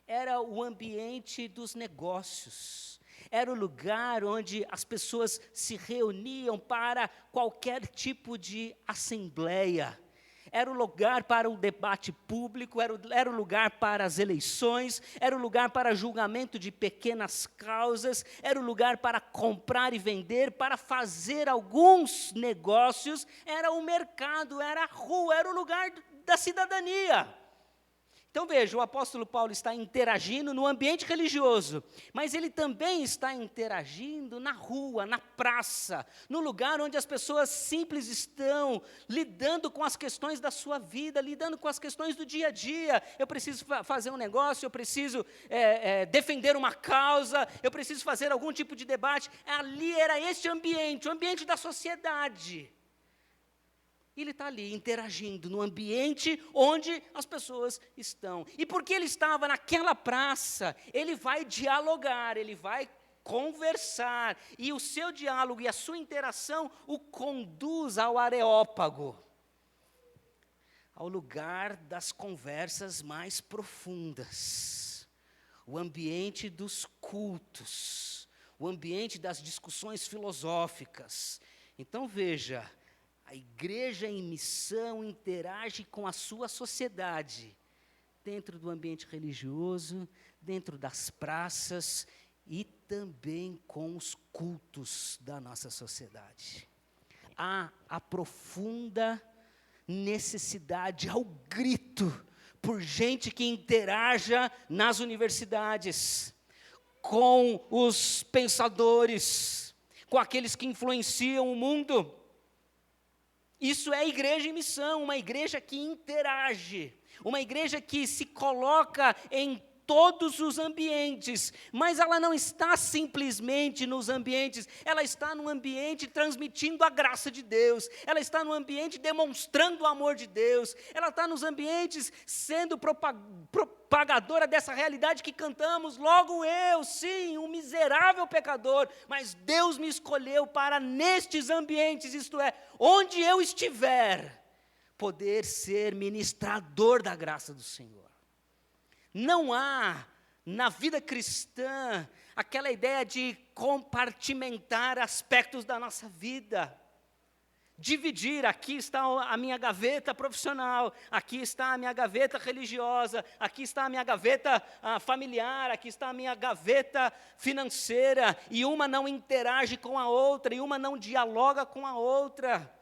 era o ambiente dos negócios, era o lugar onde as pessoas se reuniam para qualquer tipo de assembleia, era o lugar para o debate público, era o lugar para as eleições, era o lugar para julgamento de pequenas causas, era o lugar para comprar e vender, para fazer alguns negócios, era o mercado, era a rua, era o lugar da cidadania. Então veja, o apóstolo Paulo está interagindo no ambiente religioso, mas ele também está interagindo na rua, na praça, no lugar onde as pessoas simples estão lidando com as questões da sua vida, lidando com as questões do dia a dia. Eu preciso fazer um negócio, eu preciso defender uma causa, eu preciso fazer algum tipo de debate. Ali era este ambiente, o ambiente da sociedade. Ele está ali interagindo no ambiente onde as pessoas estão. E porque ele estava naquela praça, ele vai dialogar, ele vai conversar. E o seu diálogo e a sua interação o conduz ao Areópago, ao lugar das conversas mais profundas, o ambiente dos cultos, o ambiente das discussões filosóficas. Então veja, a igreja em missão interage com a sua sociedade, dentro do ambiente religioso, dentro das praças e também com os cultos da nossa sociedade. Há a profunda necessidade, ao grito, por gente que interaja nas universidades, com os pensadores, com aqueles que influenciam o mundo. Isso é a igreja em missão, uma igreja que interage, uma igreja que se coloca em todos os ambientes, mas ela não está simplesmente nos ambientes, ela está no ambiente transmitindo a graça de Deus, ela está no ambiente demonstrando o amor de Deus, ela está nos ambientes sendo propagadora dessa realidade que cantamos, logo eu, sim, um miserável pecador, mas Deus me escolheu para nestes ambientes, isto é, onde eu estiver, poder ser ministrador da graça do Senhor. Não há, na vida cristã, aquela ideia de compartimentar aspectos da nossa vida. Dividir, aqui está a minha gaveta profissional, aqui está a minha gaveta religiosa, aqui está a minha gaveta familiar, aqui está a minha gaveta financeira, e uma não interage com a outra, e uma não dialoga com a outra.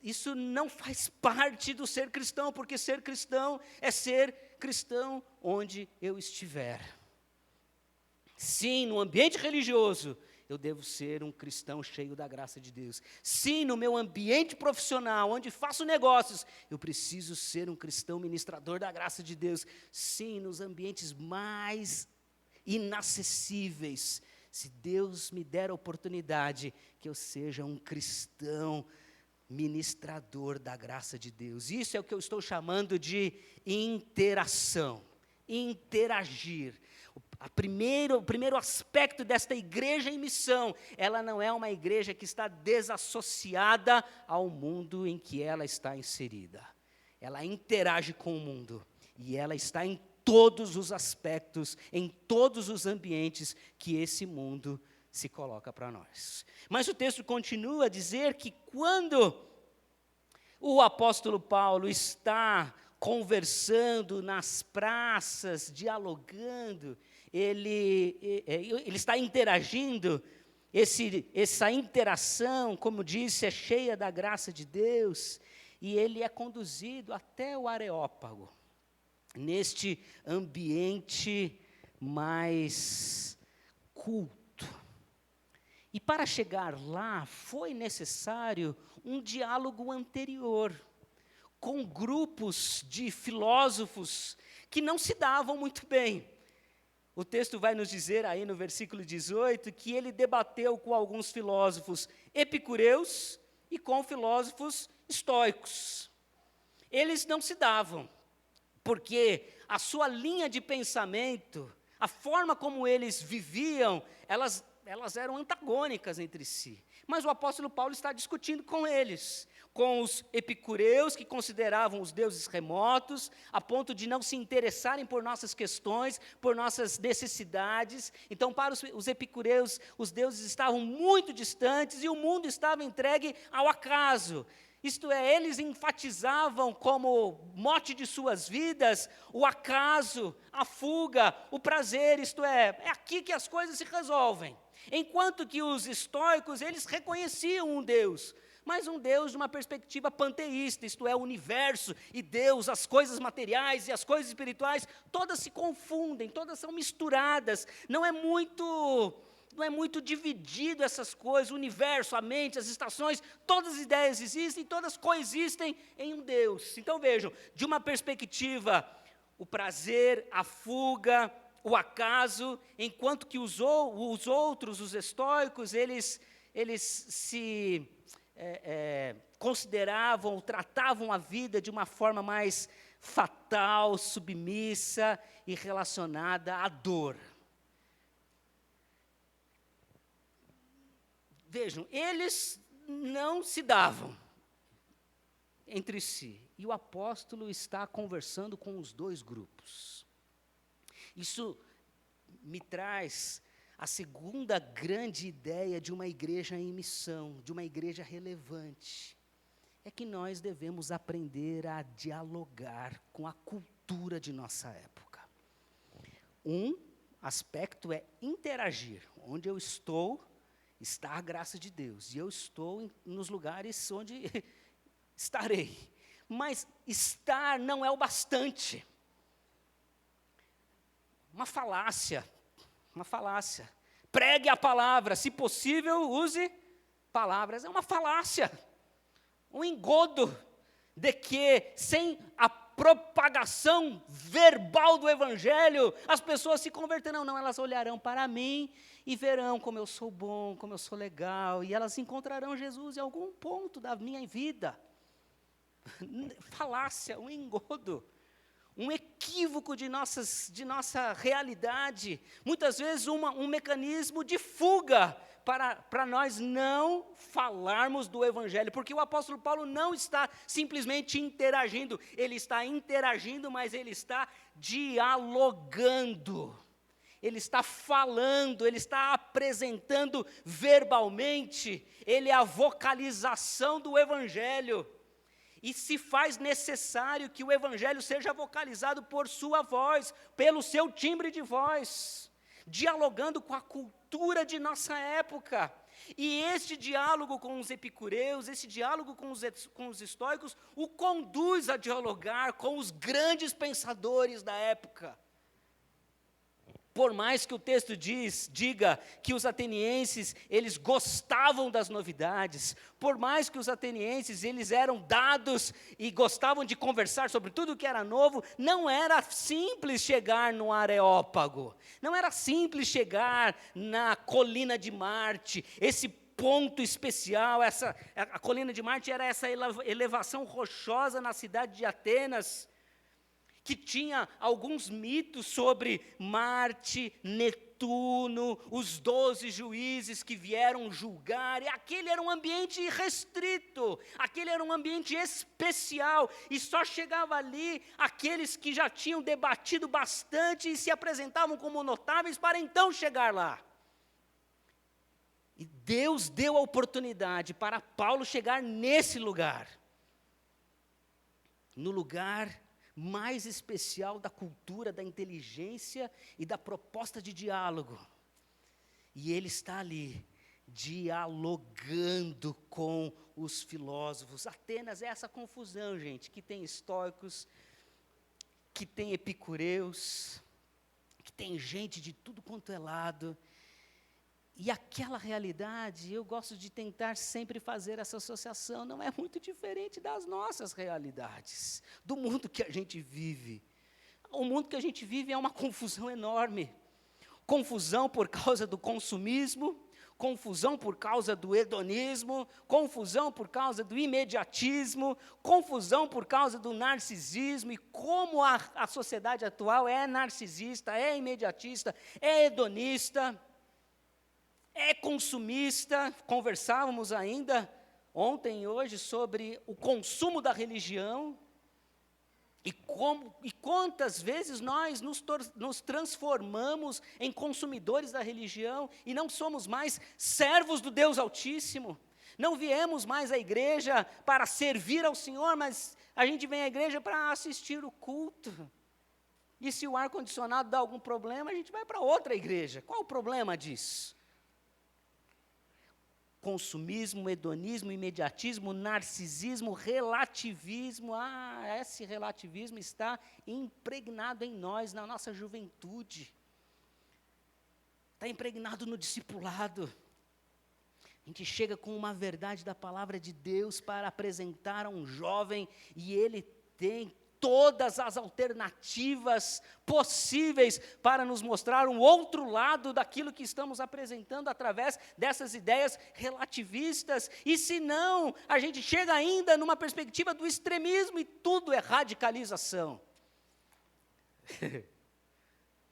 Isso não faz parte do ser cristão, porque ser cristão é ser cristão onde eu estiver. Sim, no ambiente religioso, eu devo ser um cristão cheio da graça de Deus. Sim, no meu ambiente profissional, onde faço negócios, eu preciso ser um cristão ministrador da graça de Deus. Sim, nos ambientes mais inacessíveis, se Deus me der a oportunidade, que eu seja um cristão ministrador da graça de Deus. Isso é o que eu estou chamando de interação, interagir. O primeiro aspecto desta igreja em missão, ela não é uma igreja que está desassociada ao mundo em que ela está inserida. Ela interage com o mundo e ela está em todos os aspectos, em todos os ambientes que esse mundo se coloca para nós. Mas o texto continua a dizer que quando o apóstolo Paulo está conversando nas praças, dialogando, ele está interagindo, essa interação, como disse, é cheia da graça de Deus, e ele é conduzido até o Areópago, neste ambiente mais culto. E para chegar lá, foi necessário um diálogo anterior, com grupos de filósofos que não se davam muito bem. O texto vai nos dizer aí no versículo 18, que ele debateu com alguns filósofos epicureus e com filósofos estoicos. Eles não se davam, porque a sua linha de pensamento, a forma como eles viviam, elas eram antagônicas entre si. Mas o apóstolo Paulo está discutindo com eles, com os epicureus, que consideravam os deuses remotos, a ponto de não se interessarem por nossas questões, por nossas necessidades. Então, para os epicureus, os deuses estavam muito distantes e o mundo estava entregue ao acaso. Isto é, eles enfatizavam como mote de suas vidas o acaso, a fuga, o prazer, isto é aqui que as coisas se resolvem. Enquanto que os estoicos, eles reconheciam um Deus, mas um Deus de uma perspectiva panteísta, isto é, o universo e Deus, as coisas materiais e as coisas espirituais, todas se confundem, todas são misturadas, não é muito dividido essas coisas, o universo, a mente, as estações, todas as ideias existem, todas coexistem em um Deus. Então vejam, de uma perspectiva, o prazer, a fuga, o acaso, enquanto que os outros, os estoicos, eles se consideravam, tratavam a vida de uma forma mais fatal, submissa e relacionada à dor. Vejam, eles não se davam entre si. E o apóstolo está conversando com os dois grupos. Isso me traz a segunda grande ideia de uma igreja em missão, de uma igreja relevante. É que nós devemos aprender a dialogar com a cultura de nossa época. Um aspecto é interagir. Onde eu estou, está a graça de Deus. E eu estou nos lugares onde estarei. Mas estar não é o bastante. Uma falácia. Pregue a palavra, se possível, use palavras. É uma falácia, um engodo de que, sem a propagação verbal do Evangelho, as pessoas se converterão. Não, elas olharão para mim e verão como eu sou bom, como eu sou legal, e elas encontrarão Jesus em algum ponto da minha vida. Falácia, um engodo. Um equívoco de nossa realidade, muitas vezes um mecanismo de fuga para nós não falarmos do Evangelho, porque o apóstolo Paulo não está simplesmente interagindo, ele está interagindo, mas ele está dialogando, ele está falando, ele está apresentando verbalmente, ele é a vocalização do Evangelho. E se faz necessário que o Evangelho seja vocalizado por sua voz, pelo seu timbre de voz, dialogando com a cultura de nossa época. E este diálogo com os epicureus, esse diálogo com os estoicos, o conduz a dialogar com os grandes pensadores da época. Por mais que o texto diga que os atenienses, eles gostavam das novidades, por mais que os atenienses, eles eram dados e gostavam de conversar sobre tudo que era novo, não era simples chegar no Areópago, não era simples chegar na colina de Marte, esse ponto especial, a colina de Marte era essa elevação rochosa na cidade de Atenas, que tinha alguns mitos sobre Marte, Netuno, os 12 juízes que vieram julgar, e aquele era um ambiente restrito, aquele era um ambiente especial, e só chegava ali aqueles que já tinham debatido bastante e se apresentavam como notáveis para então chegar lá. E Deus deu a oportunidade para Paulo chegar nesse lugar, no lugar mais especial da cultura, da inteligência e da proposta de diálogo. E ele está ali, dialogando com os filósofos. Atenas é essa confusão, gente, que tem estoicos, que tem epicureus, que tem gente de tudo quanto é lado. E aquela realidade, eu gosto de tentar sempre fazer essa associação, não é muito diferente das nossas realidades, do mundo que a gente vive. O mundo que a gente vive é uma confusão enorme. Confusão por causa do consumismo, confusão por causa do hedonismo, confusão por causa do imediatismo, confusão por causa do narcisismo, e como a sociedade atual é narcisista, é imediatista, é hedonista, é consumista. Conversávamos ainda ontem e hoje sobre o consumo da religião e quantas vezes nós nos transformamos em consumidores da religião e não somos mais servos do Deus Altíssimo. Não viemos mais à igreja para servir ao Senhor, mas a gente vem à igreja para assistir o culto. E se o ar-condicionado dá algum problema, a gente vai para outra igreja. Qual o problema disso? Consumismo, hedonismo, imediatismo, narcisismo, relativismo. Esse relativismo está impregnado em nós, na nossa juventude. Está impregnado no discipulado. A gente chega com uma verdade da palavra de Deus para apresentar a um jovem e ele tem todas as alternativas possíveis para nos mostrar um outro lado daquilo que estamos apresentando através dessas ideias relativistas. E se não, a gente chega ainda numa perspectiva do extremismo e tudo é radicalização.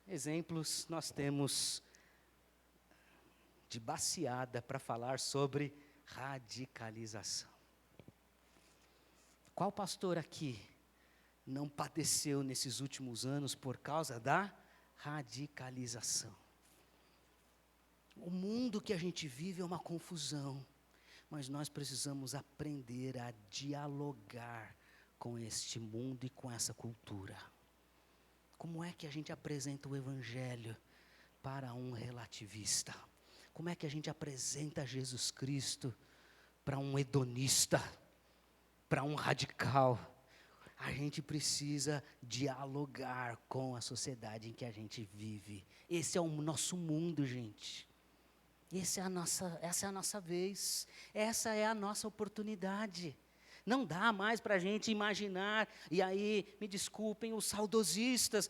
Exemplos nós temos de baseada para falar sobre radicalização. Qual pastor aqui não padeceu nesses últimos anos por causa da radicalização? O mundo que a gente vive é uma confusão, mas nós precisamos aprender a dialogar com este mundo e com essa cultura. Como é que a gente apresenta o Evangelho para um relativista? Como é que a gente apresenta Jesus Cristo para um hedonista, para um radical? A gente precisa dialogar com a sociedade em que a gente vive. Esse é o nosso mundo, gente. Essa é a nossa vez. Essa é a nossa oportunidade. Não dá mais para a gente imaginar, e aí, me desculpem os saudosistas,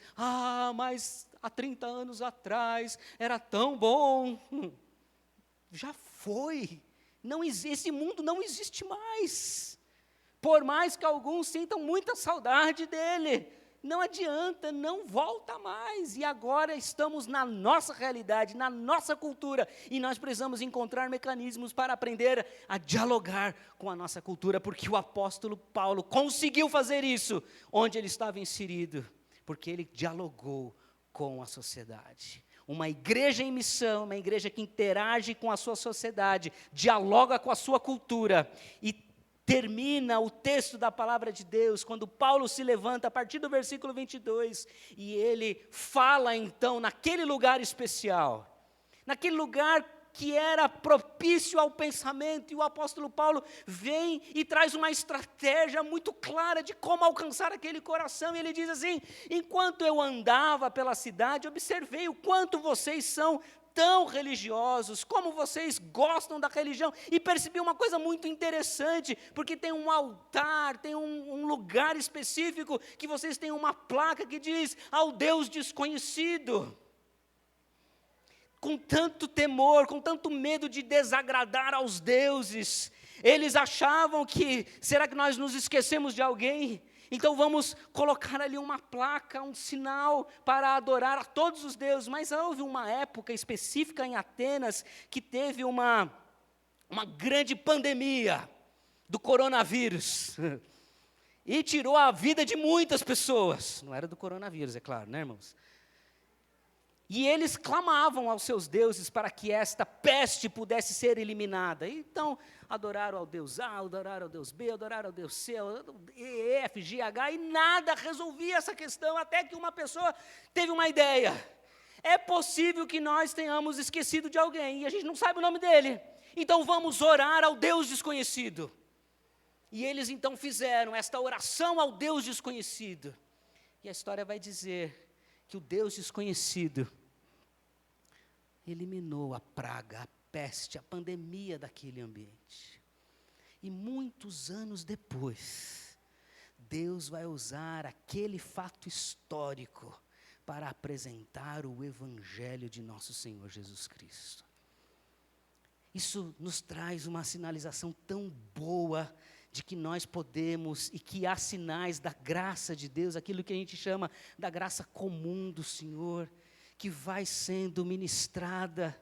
mas há 30 anos atrás era tão bom. Já foi. Esse mundo não existe mais. Por mais que alguns sintam muita saudade dele, não adianta, não volta mais. E agora estamos na nossa realidade, na nossa cultura, e nós precisamos encontrar mecanismos para aprender a dialogar com a nossa cultura, porque o apóstolo Paulo conseguiu fazer isso onde ele estava inserido, porque ele dialogou com a sociedade. Uma igreja em missão, uma igreja que interage com a sua sociedade, dialoga com a sua cultura, e termina o texto da palavra de Deus, quando Paulo se levanta, a partir do versículo 22, e ele fala então, naquele lugar especial, naquele lugar que era propício ao pensamento, e o apóstolo Paulo vem e traz uma estratégia muito clara de como alcançar aquele coração, e ele diz assim: enquanto eu andava pela cidade, observei o quanto vocês são tão religiosos, como vocês gostam da religião, e percebi uma coisa muito interessante, porque tem um altar, tem um lugar específico, que vocês têm uma placa que diz, ao Deus desconhecido. Com tanto temor, com tanto medo de desagradar aos deuses, eles achavam que, será que nós nos esquecemos de alguém? Então vamos colocar ali uma placa, um sinal para adorar a todos os deuses. Mas houve uma época específica em Atenas que teve uma grande pandemia do coronavírus. E tirou a vida de muitas pessoas. Não era do coronavírus, é claro, né, irmãos? E eles clamavam aos seus deuses para que esta peste pudesse ser eliminada. Então, adoraram ao Deus A, adoraram ao Deus B, adoraram ao Deus C, E, F, G, H, e nada resolvia essa questão, até que uma pessoa teve uma ideia. É possível que nós tenhamos esquecido de alguém, e a gente não sabe o nome dele. Então, vamos orar ao Deus desconhecido. E eles, então, fizeram esta oração ao Deus desconhecido. E a história vai dizer que o Deus desconhecido eliminou a praga, a peste, a pandemia daquele ambiente. E muitos anos depois, Deus vai usar aquele fato histórico para apresentar o Evangelho de nosso Senhor Jesus Cristo. Isso nos traz uma sinalização tão boa de que nós podemos, e que há sinais da graça de Deus, aquilo que a gente chama da graça comum do Senhor, que vai sendo ministrada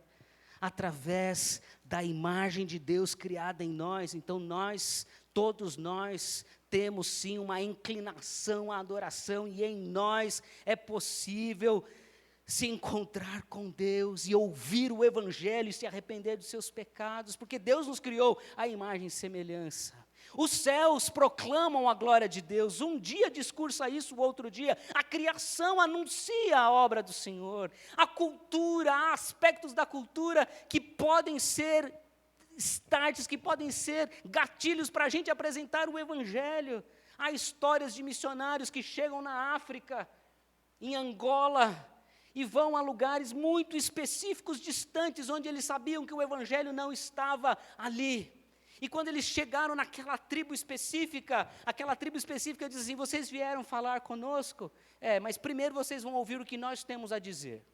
através da imagem de Deus criada em nós. Então todos nós temos sim uma inclinação à adoração, e em nós é possível se encontrar com Deus e ouvir o Evangelho e se arrepender dos seus pecados, porque Deus nos criou à imagem e semelhança. Os céus proclamam a glória de Deus, um dia discursa isso, o outro dia a criação anuncia a obra do Senhor. A cultura, há aspectos da cultura que podem ser starts, que podem ser gatilhos para a gente apresentar o Evangelho. Há histórias de missionários que chegam na África, em Angola, e vão a lugares muito específicos, distantes, onde eles sabiam que o Evangelho não estava ali. E quando eles chegaram naquela tribo específica, aquela tribo específica diz assim: vocês vieram falar conosco? Mas primeiro vocês vão ouvir o que nós temos a dizer.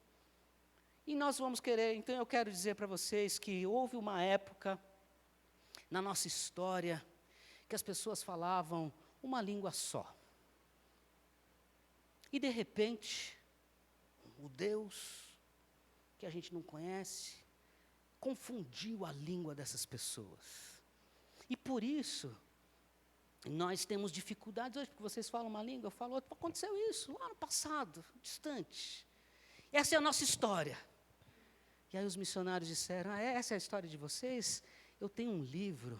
E nós vamos querer, então eu quero dizer para vocês que houve uma época na nossa história que as pessoas falavam uma língua só. E de repente, o Deus que a gente não conhece confundiu a língua dessas pessoas. E por isso, nós temos dificuldades hoje, porque vocês falam uma língua, eu falo outra. Aconteceu isso lá no passado, distante. Essa é a nossa história. E aí os missionários disseram: essa é a história de vocês? Eu tenho um livro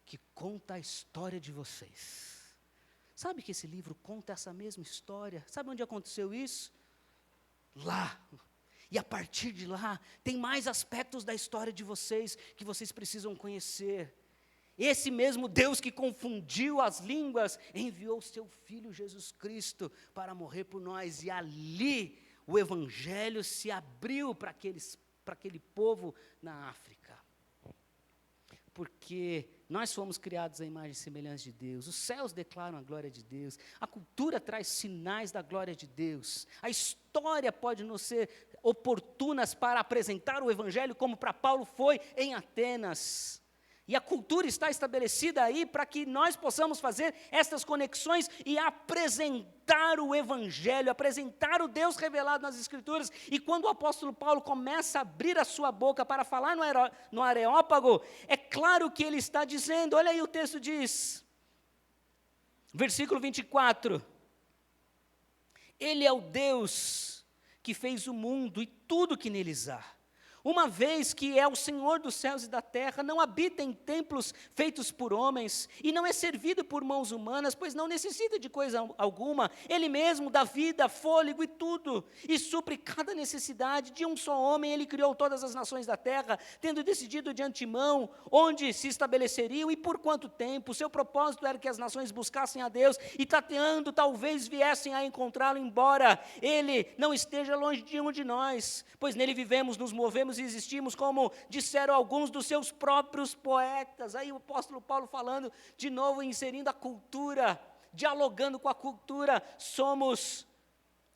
que conta a história de vocês. Sabe que esse livro conta essa mesma história? Sabe onde aconteceu isso? Lá. E a partir de lá, tem mais aspectos da história de vocês que vocês precisam conhecer. Esse mesmo Deus que confundiu as línguas, enviou o seu Filho Jesus Cristo para morrer por nós. E ali o Evangelho se abriu para aquele povo na África. Porque nós fomos criados à imagem e semelhança de Deus. Os céus declaram a glória de Deus. A cultura traz sinais da glória de Deus. A história pode nos ser oportunas para apresentar o Evangelho, como para Paulo foi em Atenas. E a cultura está estabelecida aí para que nós possamos fazer estas conexões e apresentar o Evangelho, apresentar o Deus revelado nas Escrituras. E quando o apóstolo Paulo começa a abrir a sua boca para falar no Areópago, é claro que ele está dizendo, olha aí o texto diz, versículo 24, Ele é o Deus que fez o mundo e tudo que neles há. Uma vez que é o Senhor dos céus e da terra, não habita em templos feitos por homens, e não é servido por mãos humanas, pois não necessita de coisa alguma. Ele mesmo dá vida, fôlego e tudo, e supre cada necessidade. De um só homem ele criou todas as nações da terra, tendo decidido de antemão onde se estabeleceriam e por quanto tempo. Seu propósito era que as nações buscassem a Deus, e tateando talvez viessem a encontrá-lo, embora ele não esteja longe de um de nós, pois nele vivemos, nos movemos e existimos, como disseram alguns dos seus próprios poetas. Aí o apóstolo Paulo falando, de novo inserindo a cultura, dialogando com a cultura, somos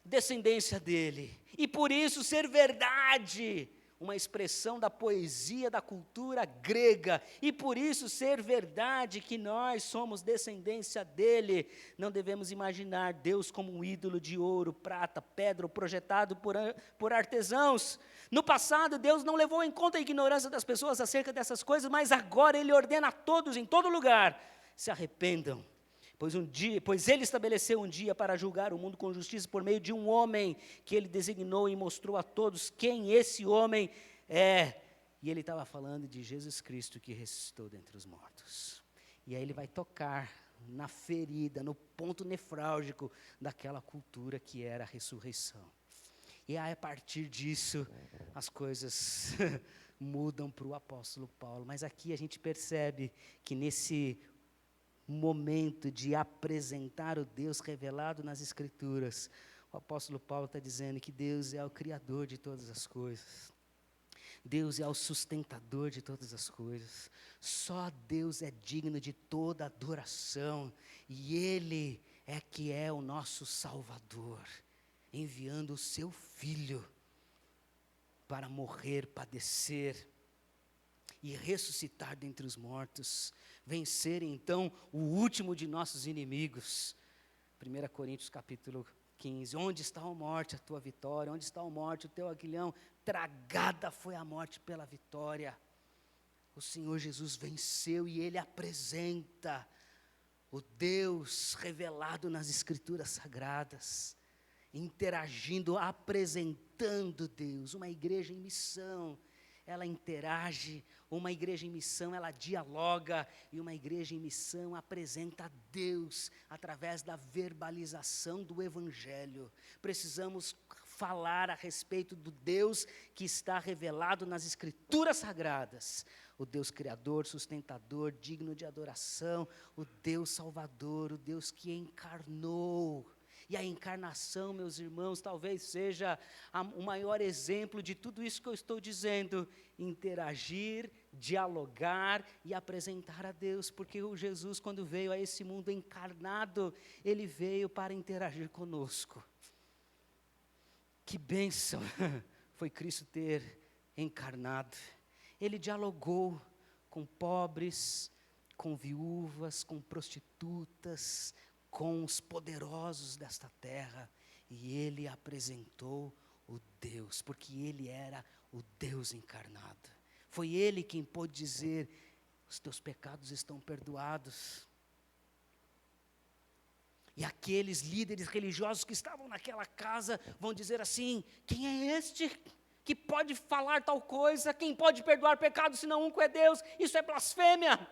descendência dele. E por isso ser verdade, uma expressão da poesia da cultura grega, e por isso ser verdade que nós somos descendência dele. Não devemos imaginar Deus como um ídolo de ouro, prata, pedra, projetado por artesãos. No passado, Deus não levou em conta a ignorância das pessoas acerca dessas coisas, mas agora Ele ordena a todos, em todo lugar, se arrependam. Pois Ele estabeleceu um dia para julgar o mundo com justiça por meio de um homem que Ele designou e mostrou a todos quem esse homem é. E Ele estava falando de Jesus Cristo que ressuscitou dentre os mortos. E aí Ele vai tocar na ferida, no ponto nefrálgico daquela cultura que era a ressurreição. E aí, a partir disso, as coisas mudam para o apóstolo Paulo. Mas aqui a gente percebe que nesse momento de apresentar o Deus revelado nas Escrituras, o apóstolo Paulo está dizendo que Deus é o Criador de todas as coisas. Deus é o sustentador de todas as coisas. Só Deus é digno de toda adoração. E Ele é que é o nosso Salvador, enviando o seu Filho para morrer, padecer e ressuscitar dentre os mortos, vencer então o último de nossos inimigos. 1 Coríntios capítulo 15, onde está a morte, a tua vitória? Onde está a morte, o teu aguilhão? Tragada foi a morte pela vitória. O Senhor Jesus venceu e Ele apresenta o Deus revelado nas Escrituras Sagradas. interagindo, apresentando Deus. Uma igreja em missão, ela interage. Uma igreja em missão, ela dialoga. E uma igreja em missão apresenta Deus através da verbalização do Evangelho. Precisamos falar a respeito do Deus que está revelado nas Escrituras Sagradas. O Deus Criador, sustentador, digno de adoração, o Deus Salvador, o Deus que encarnou. E a encarnação, meus irmãos, talvez seja o maior exemplo de tudo isso que eu estou dizendo. Interagir, dialogar e apresentar a Deus. Porque o Jesus, quando veio a esse mundo encarnado, ele veio para interagir conosco. Que bênção foi Cristo ter encarnado. Ele dialogou com pobres, com viúvas, com prostitutas, com os poderosos desta terra. E ele apresentou o Deus, porque ele era o Deus encarnado. Foi ele quem pôde dizer: os teus pecados estão perdoados. E aqueles líderes religiosos que estavam naquela casa vão dizer assim: quem é este que pode falar tal coisa? Quem pode perdoar pecados senão um único é Deus? Isso é blasfêmia.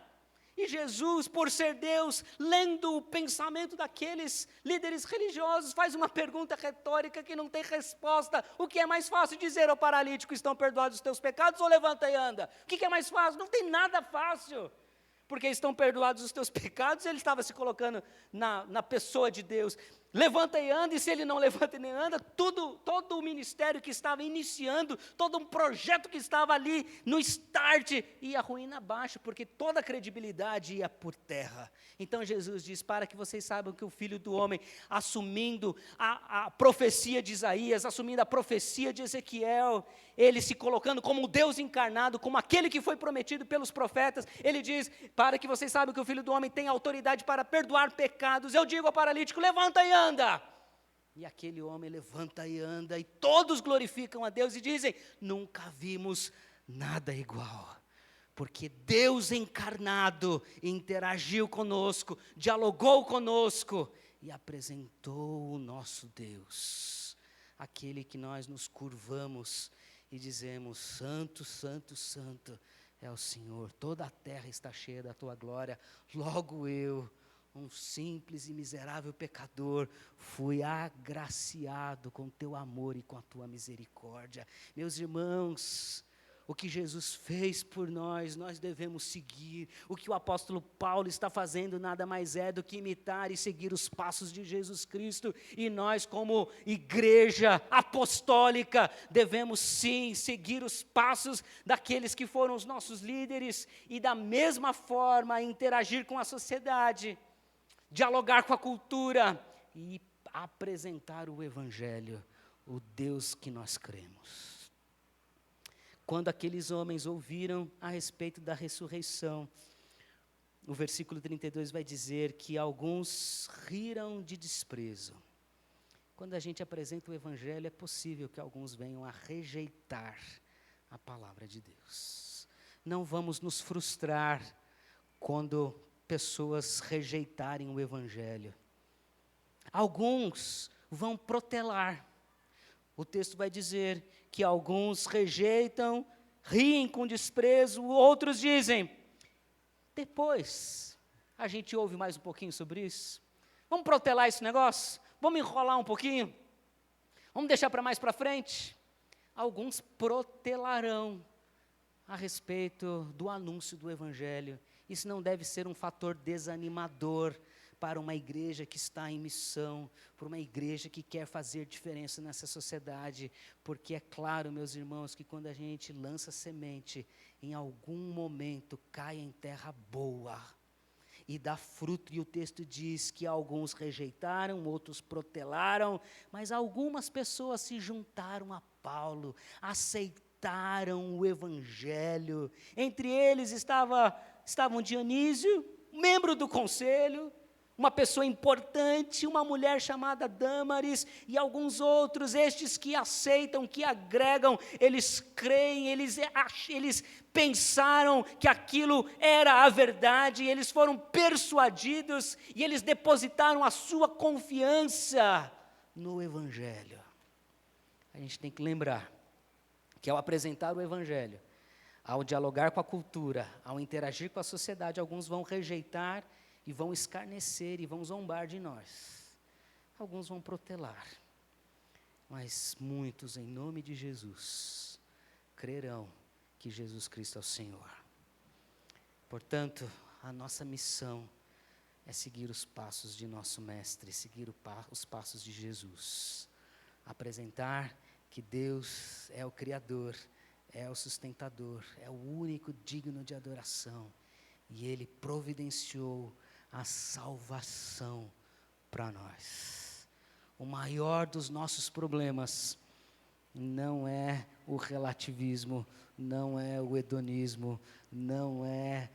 E Jesus, por ser Deus, lendo o pensamento daqueles líderes religiosos, faz uma pergunta retórica que não tem resposta. O que é mais fácil dizer ao paralítico: estão perdoados os teus pecados, ou levanta e anda? O que é mais fácil? Não tem nada fácil. Porque estão perdoados os teus pecados, ele estava se colocando na pessoa de Deus. Levanta e anda, e se ele não levanta e nem anda, todo o ministério que estava iniciando, todo um projeto que estava ali no start, ia ruína abaixo, porque toda a credibilidade ia por terra. Então Jesus diz: para que vocês saibam que o Filho do Homem, assumindo a profecia de Isaías, assumindo a profecia de Ezequiel, ele se colocando como o Deus encarnado, como aquele que foi prometido pelos profetas, ele diz: para que vocês saibam que o Filho do Homem tem autoridade para perdoar pecados, eu digo ao paralítico: levanta e anda. E aquele homem levanta e anda, e todos glorificam a Deus e dizem: nunca vimos nada igual. Porque Deus encarnado interagiu conosco, dialogou conosco e apresentou o nosso Deus, aquele que nós nos curvamos e dizemos: santo, santo, santo é o Senhor, toda a terra está cheia da tua glória. Logo eu, um simples e miserável pecador, fui agraciado com teu amor e com a tua misericórdia. Meus irmãos, o que Jesus fez por nós, nós devemos seguir. O que o apóstolo Paulo está fazendo nada mais é do que imitar e seguir os passos de Jesus Cristo. E nós, como igreja apostólica, devemos sim seguir os passos daqueles que foram os nossos líderes e da mesma forma interagir com a sociedade, dialogar com a cultura e apresentar o Evangelho, o Deus que nós cremos. Quando aqueles homens ouviram a respeito da ressurreição, o versículo 32 vai dizer que alguns riram de desprezo. Quando a gente apresenta o Evangelho, é possível que alguns venham a rejeitar a palavra de Deus. Não vamos nos frustrar quando pessoas rejeitarem o Evangelho. Alguns vão protelar. O texto vai dizer que alguns rejeitam, riem com desprezo, outros dizem: depois a gente ouve mais um pouquinho sobre isso. Vamos protelar esse negócio? Vamos enrolar um pouquinho? Vamos deixar para mais para frente? Alguns protelarão a respeito do anúncio do Evangelho. Isso não deve ser um fator desanimador para uma igreja que está em missão, para uma igreja que quer fazer diferença nessa sociedade, porque é claro, meus irmãos, que quando a gente lança semente, em algum momento cai em terra boa e dá fruto, e o texto diz que alguns rejeitaram, outros protelaram, mas algumas pessoas se juntaram a Paulo, aceitaram o Evangelho. Entre eles estavam Dionísio, membro do conselho, uma pessoa importante, uma mulher chamada Dâmaris, e alguns outros, estes que aceitam, que agregam, eles creem, eles pensaram que aquilo era a verdade, e eles foram persuadidos, e eles depositaram a sua confiança no Evangelho. A gente tem que lembrar que ao apresentar o Evangelho, ao dialogar com a cultura, ao interagir com a sociedade, alguns vão rejeitar e vão escarnecer e vão zombar de nós. Alguns vão protelar, mas muitos, em nome de Jesus, crerão que Jesus Cristo é o Senhor. Portanto, a nossa missão é seguir os passos de nosso Mestre, seguir os passos de Jesus. Apresentar que Deus é o Criador, é o sustentador, é o único digno de adoração. E Ele providenciou a salvação para nós. O maior dos nossos problemas não é o relativismo, não é o hedonismo, não é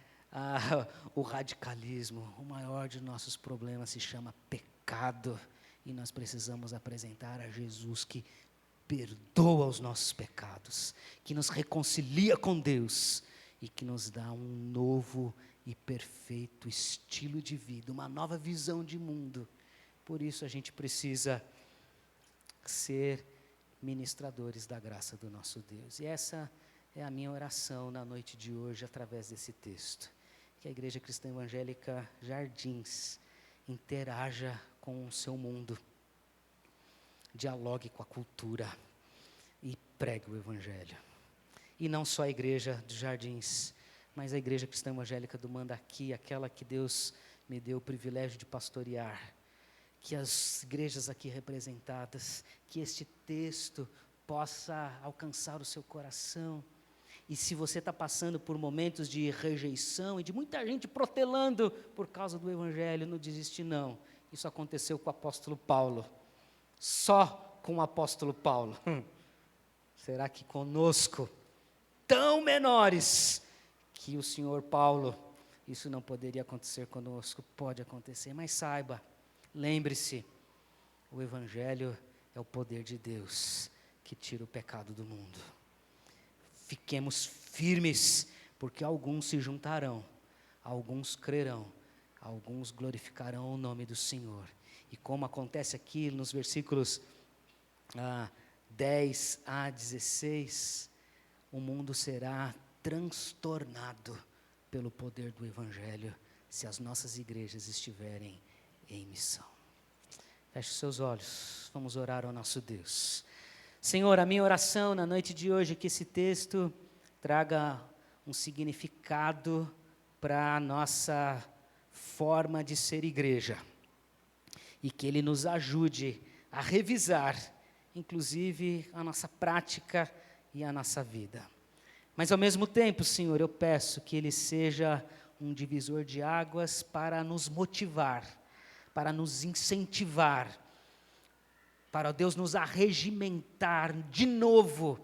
o radicalismo. O maior de nossos problemas se chama pecado. E nós precisamos apresentar a Jesus que perdoa os nossos pecados, que nos reconcilia com Deus e que nos dá um novo e perfeito estilo de vida, uma nova visão de mundo. Por isso a gente precisa ser ministradores da graça do nosso Deus. E essa é a minha oração na noite de hoje, através desse texto. Que a Igreja Cristã Evangélica Jardins interaja com o seu mundo, dialogue com a cultura e pregue o Evangelho. E não só a Igreja dos Jardins, mas a Igreja Cristã Evangélica do Mandaqui, aquela que Deus me deu o privilégio de pastorear. Que as igrejas aqui representadas, que este texto possa alcançar o seu coração. E se você está passando por momentos de rejeição e de muita gente protelando por causa do Evangelho, não desiste não. Isso aconteceu com o apóstolo Paulo. Só com o apóstolo Paulo. Será que conosco, tão menores que o senhor Paulo, isso não poderia acontecer conosco? Pode acontecer, mas saiba, lembre-se, o Evangelho é o poder de Deus que tira o pecado do mundo. Fiquemos firmes, porque alguns se juntarão, alguns crerão, alguns glorificarão o nome do Senhor. E como acontece aqui nos versículos 10 a 16, o mundo será transtornado pelo poder do Evangelho, se as nossas igrejas estiverem em missão. Feche os seus olhos, vamos orar ao nosso Deus. Senhor, a minha oração na noite de hoje é que esse texto traga um significado para a nossa forma de ser igreja e que ele nos ajude a revisar, inclusive, a nossa prática e a nossa vida. Mas, ao mesmo tempo, Senhor, eu peço que ele seja um divisor de águas para nos motivar, para nos incentivar, para Deus nos arregimentar de novo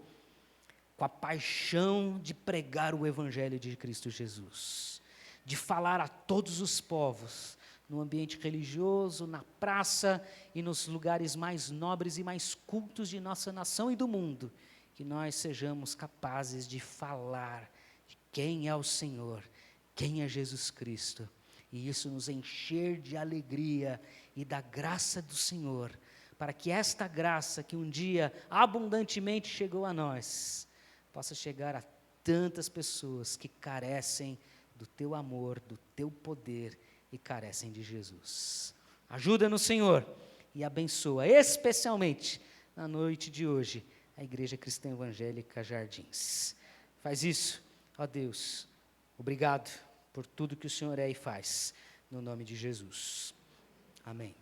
com a paixão de pregar o Evangelho de Cristo Jesus, de falar a todos os povos, no ambiente religioso, na praça e nos lugares mais nobres e mais cultos de nossa nação e do mundo, que nós sejamos capazes de falar de quem é o Senhor, quem é Jesus Cristo, e isso nos encher de alegria e da graça do Senhor, para que esta graça que um dia abundantemente chegou a nós, possa chegar a tantas pessoas que carecem do teu amor, do teu poder e carecem de Jesus. Ajuda-nos, Senhor, e abençoa especialmente na noite de hoje a Igreja Cristã Evangélica Jardins. Faz isso, ó Deus. Obrigado por tudo que o Senhor é e faz, no nome de Jesus. Amém.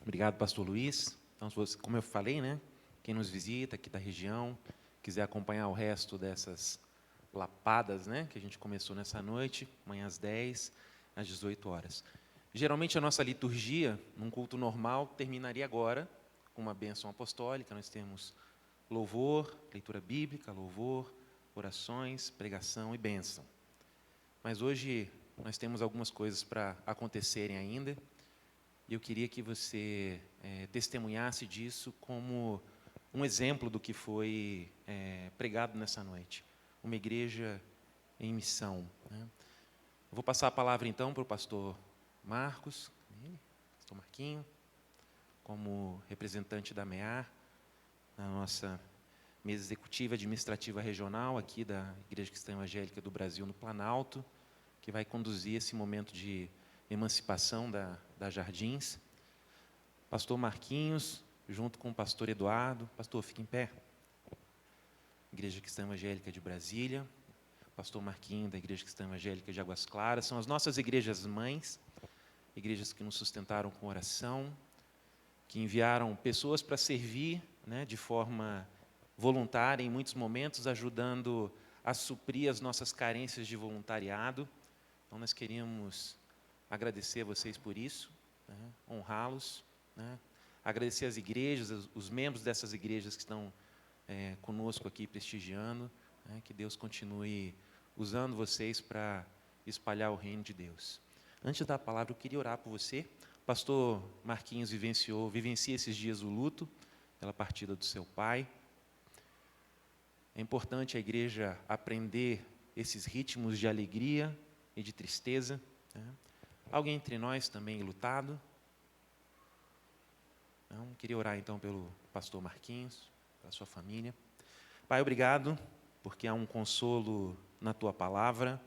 Obrigado, pastor Luiz. Então, como eu falei, né, quem nos visita aqui da região, quiser acompanhar o resto dessas lapadas, né, que a gente começou nessa noite, amanhã às 10, às 18 horas. Geralmente a nossa liturgia, num culto normal, terminaria agora com uma bênção apostólica. Nós temos louvor, leitura bíblica, louvor, orações, pregação e bênção. Mas hoje nós temos algumas coisas para acontecerem ainda, e eu queria que você testemunhasse disso como um exemplo do que foi pregado nessa noite. Uma igreja em missão, né? vou passar a palavra então para o pastor Marcos, pastor Marquinho, como representante da MEAR, na nossa mesa executiva administrativa regional aqui da Igreja Cristã Evangélica do Brasil no Planalto, que vai conduzir esse momento de emancipação da Jardins. Pastor Marquinhos, junto com o pastor Eduardo. Pastor, fique em pé. Igreja Cristã Evangélica de Brasília. Pastor Marquinhos, da Igreja Cristã Evangélica de Águas Claras. São as nossas igrejas mães, igrejas que nos sustentaram com oração, que enviaram pessoas para servir, né, de forma voluntária, em muitos momentos, ajudando a suprir as nossas carências de voluntariado. Então, nós queríamos agradecer a vocês por isso, né, honrá-los, né, agradecer às igrejas, os membros dessas igrejas que estão conosco aqui prestigiando, né, que Deus continue usando vocês para espalhar o reino de Deus. Antes de dar a palavra, eu queria orar por você. O pastor Marquinhos vivencia esses dias o luto pela partida do seu pai. É importante a igreja aprender esses ritmos de alegria e de tristeza, né? Alguém entre nós também lutado? Não? Queria orar então pelo pastor Marquinhos, pela sua família. Pai, obrigado, porque há um consolo na tua palavra,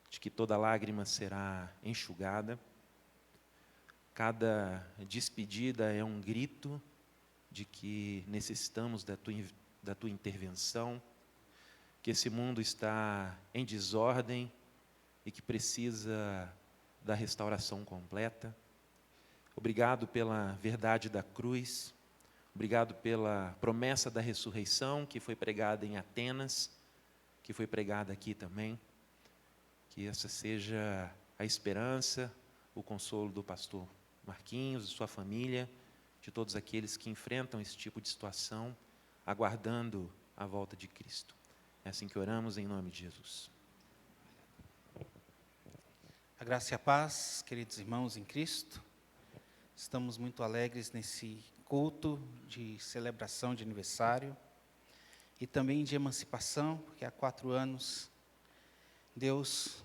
de que toda lágrima será enxugada. Cada despedida é um grito de que necessitamos da tua intervenção, que esse mundo está em desordem e que precisa da restauração completa. Obrigado pela verdade da cruz, obrigado pela promessa da ressurreição que foi pregada em Atenas, que foi pregada aqui também. Que essa seja a esperança, o consolo do pastor Marquinhos, de sua família, de todos aqueles que enfrentam esse tipo de situação, aguardando a volta de Cristo. É assim que oramos em nome de Jesus. A graça e a paz, queridos irmãos em Cristo. Estamos muito alegres nesse culto de celebração de aniversário e também de emancipação, porque há 4 anos Deus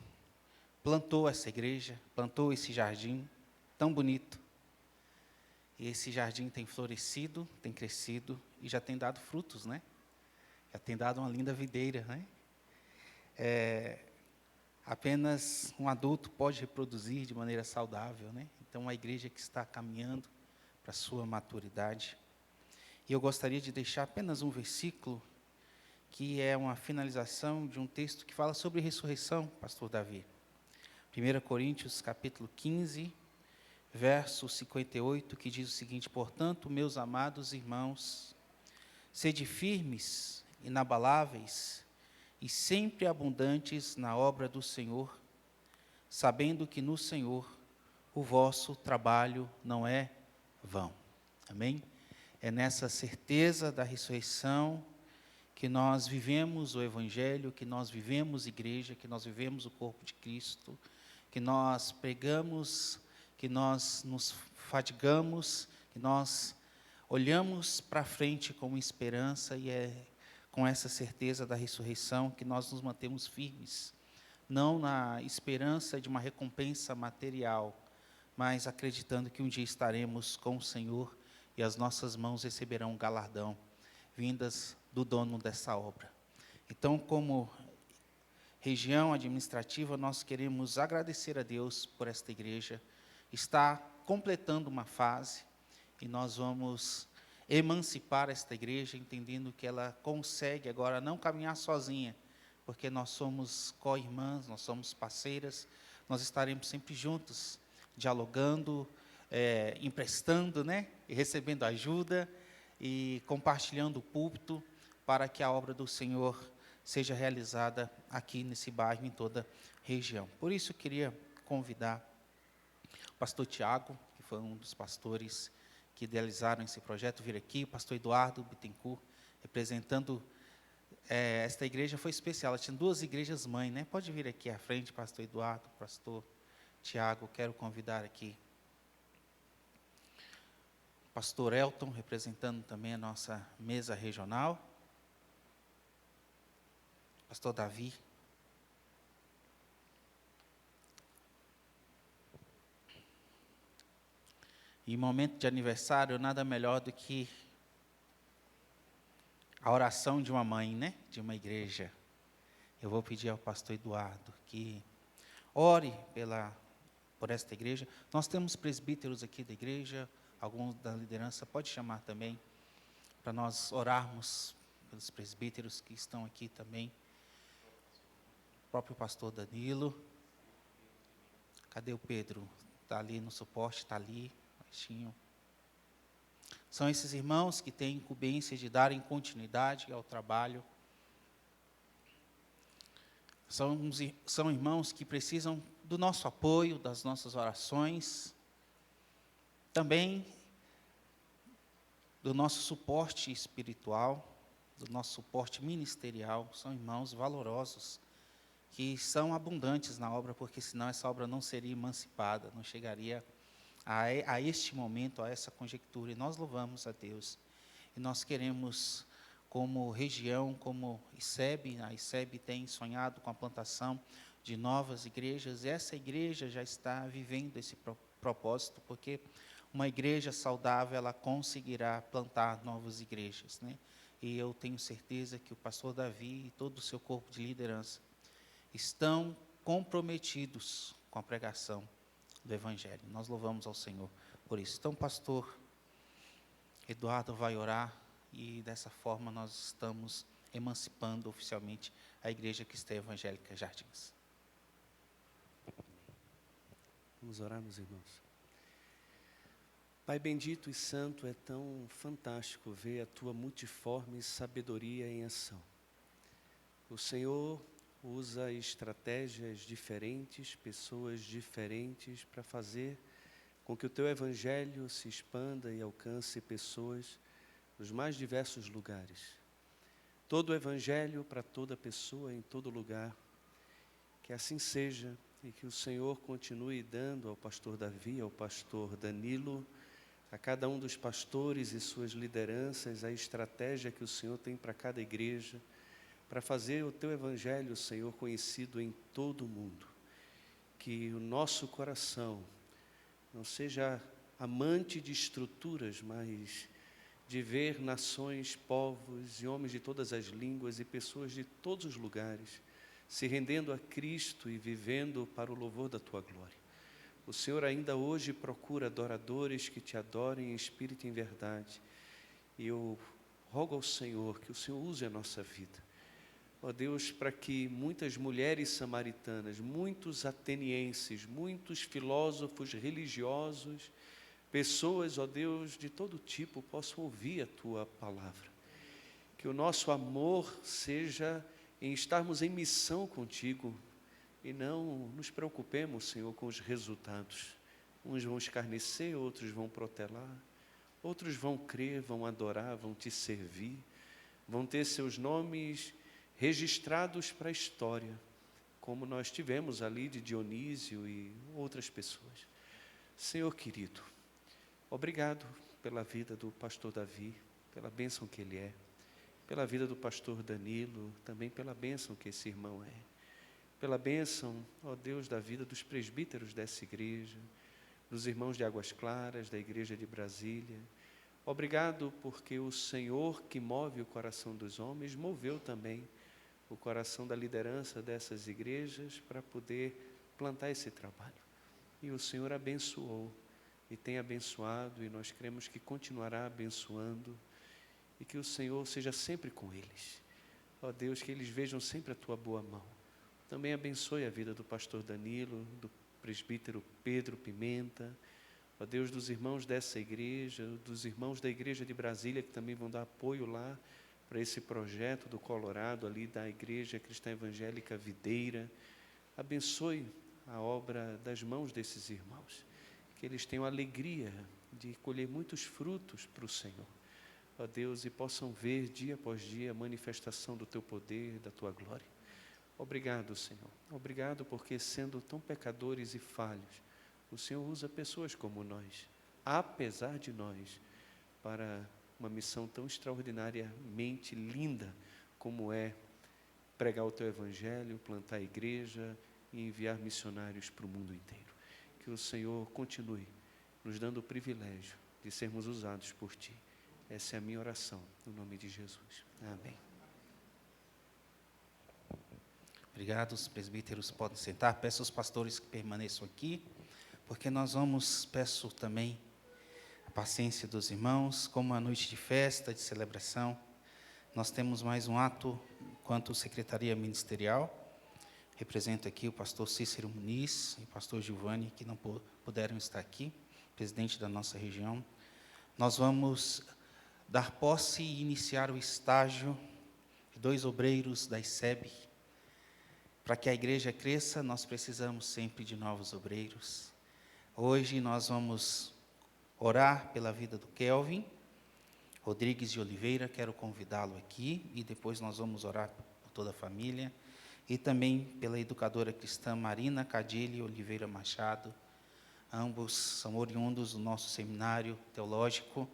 plantou essa igreja, plantou esse jardim tão bonito. E esse jardim tem florescido, tem crescido e já tem dado frutos, né? Já tem dado uma linda videira, né? Apenas um adulto pode reproduzir de maneira saudável, né? Então, a igreja que está caminhando para a sua maturidade. E eu gostaria de deixar apenas um versículo, que é uma finalização de um texto que fala sobre ressurreição, pastor Davi. 1 Coríntios, capítulo 15, verso 58, que diz o seguinte: portanto, meus amados irmãos, sede firmes, inabaláveis e sempre abundantes na obra do Senhor, sabendo que no Senhor o vosso trabalho não é vão. Amém? É nessa certeza da ressurreição que nós vivemos o Evangelho, que nós vivemos igreja, que nós vivemos o corpo de Cristo, que nós pregamos, que nós nos fatigamos, que nós olhamos para frente com esperança, e é com essa certeza da ressurreição que nós nos mantemos firmes, não na esperança de uma recompensa material, mas acreditando que um dia estaremos com o Senhor e as nossas mãos receberão um galardão, vindas do dono dessa obra. Então, como região administrativa, nós queremos agradecer a Deus por esta igreja. Está completando uma fase e nós vamos emancipar esta igreja, entendendo que ela consegue agora não caminhar sozinha, porque nós somos co-irmãs, nós somos parceiras, nós estaremos sempre juntos, dialogando, emprestando, né, e recebendo ajuda e compartilhando o púlpito para que a obra do Senhor seja realizada aqui nesse bairro, em toda a região. Por isso, eu queria convidar o pastor Tiago, que foi um dos pastores que idealizaram esse projeto, vir aqui, o pastor Eduardo Bittencourt, representando esta igreja. Foi especial, ela tinha 2 igrejas mãe, né? Pode vir aqui à frente, pastor Eduardo, pastor Tiago, quero convidar aqui o pastor Elton, representando também a nossa mesa regional, pastor Davi, E em momento de aniversário, nada melhor do que a oração de uma mãe, né? De uma igreja. Eu vou pedir ao pastor Eduardo que ore por esta igreja. Nós temos presbíteros aqui da igreja, alguns da liderança, pode chamar também, para nós orarmos pelos presbíteros que estão aqui também. O próprio pastor Danilo. Cadê o Pedro? Está ali no suporte, está ali, baixinho. São esses irmãos que têm incumbência de darem continuidade ao trabalho. São irmãos que precisam do nosso apoio, das nossas orações, também do nosso suporte espiritual, do nosso suporte ministerial. São irmãos valorosos, que são abundantes na obra, porque senão essa obra não seria emancipada, não chegaria a este momento, a essa conjectura. E nós louvamos a Deus. E nós queremos, como região, como ICEB, a ICEB tem sonhado com a plantação de novas igrejas, e essa igreja já está vivendo esse propósito, porque uma igreja saudável, ela conseguirá plantar novas igrejas, né? E eu tenho certeza que o pastor Davi e todo o seu corpo de liderança estão comprometidos com a pregação do Evangelho. Nós louvamos ao Senhor por isso. Então, pastor Eduardo vai orar, e dessa forma nós estamos emancipando oficialmente a Igreja Cristã Evangélica Jardins. Vamos orar, meus irmãos. Pai bendito e santo, é tão fantástico ver a Tua multiforme sabedoria em ação. O Senhor usa estratégias diferentes, pessoas diferentes, para fazer com que o Teu Evangelho se expanda e alcance pessoas nos mais diversos lugares. Todo o Evangelho para toda pessoa, em todo lugar. Que assim seja, e que o Senhor continue dando ao pastor Davi, ao pastor Danilo, a cada um dos pastores e suas lideranças, a estratégia que o Senhor tem para cada igreja, para fazer o Teu Evangelho, Senhor, conhecido em todo o mundo. Que o nosso coração não seja amante de estruturas, mas de ver nações, povos e homens de todas as línguas e pessoas de todos os lugares se rendendo a Cristo e vivendo para o louvor da Tua glória. O Senhor ainda hoje procura adoradores que Te adorem em espírito e em verdade. E eu rogo ao Senhor que o Senhor use a nossa vida. Ó Deus, para que muitas mulheres samaritanas, muitos atenienses, muitos filósofos religiosos, pessoas, ó Deus, de todo tipo, possam ouvir a Tua palavra. Que o nosso amor seja em estarmos em missão contigo e não nos preocupemos, Senhor, com os resultados. Uns vão escarnecer, outros vão protelar, outros vão crer, vão adorar, vão Te servir, vão ter seus nomes registrados para a história, como nós tivemos ali de Dionísio e outras pessoas. Senhor querido, obrigado pela vida do pastor Davi, pela bênção que ele é, pela vida do pastor Danilo, também pela bênção que esse irmão é, pela bênção, ó Deus, da vida dos presbíteros dessa igreja, dos irmãos de Águas Claras, da igreja de Brasília. Obrigado porque o Senhor que move o coração dos homens, moveu também o coração da liderança dessas igrejas para poder plantar esse trabalho. E o Senhor abençoou e tem abençoado, e nós cremos que continuará abençoando, e que o Senhor seja sempre com eles. Ó Deus, que eles vejam sempre a Tua boa mão. Também abençoe a vida do pastor Danilo, do presbítero Pedro Pimenta, ó Deus, dos irmãos dessa igreja, dos irmãos da igreja de Brasília, que também vão dar apoio lá para esse projeto do Colorado, ali da Igreja Cristã Evangélica Videira. Abençoe a obra das mãos desses irmãos, que eles tenham a alegria de colher muitos frutos para o Senhor, ó Deus, e possam ver dia após dia a manifestação do Teu poder, da Tua glória. Obrigado, Senhor. Obrigado porque, sendo tão pecadores e falhos, o Senhor usa pessoas como nós, apesar de nós, para uma missão tão extraordinariamente linda como é pregar o Teu Evangelho, plantar a igreja e enviar missionários para o mundo inteiro. Que o Senhor continue nos dando o privilégio de sermos usados por Ti. Essa é a minha oração, no nome de Jesus. Amém. Obrigado, os presbíteros podem sentar. Peço aos pastores que permaneçam aqui, porque nós vamos, peço também a paciência dos irmãos, como uma noite de festa, de celebração. Nós temos mais um ato quanto secretaria ministerial. Represento aqui o pastor Cícero Muniz e o pastor Giovanni, que não puderam estar aqui, presidente da nossa região. Nós vamos dar posse e iniciar o estágio de 2 obreiros da ICEB. Para que a igreja cresça, nós precisamos sempre de novos obreiros. Hoje nós vamos orar pela vida do Kelvin Rodrigues de Oliveira, quero convidá-lo aqui, e depois nós vamos orar por toda a família, e também pela educadora cristã Marina Cadilho Oliveira Machado. Ambos são oriundos do nosso seminário teológico,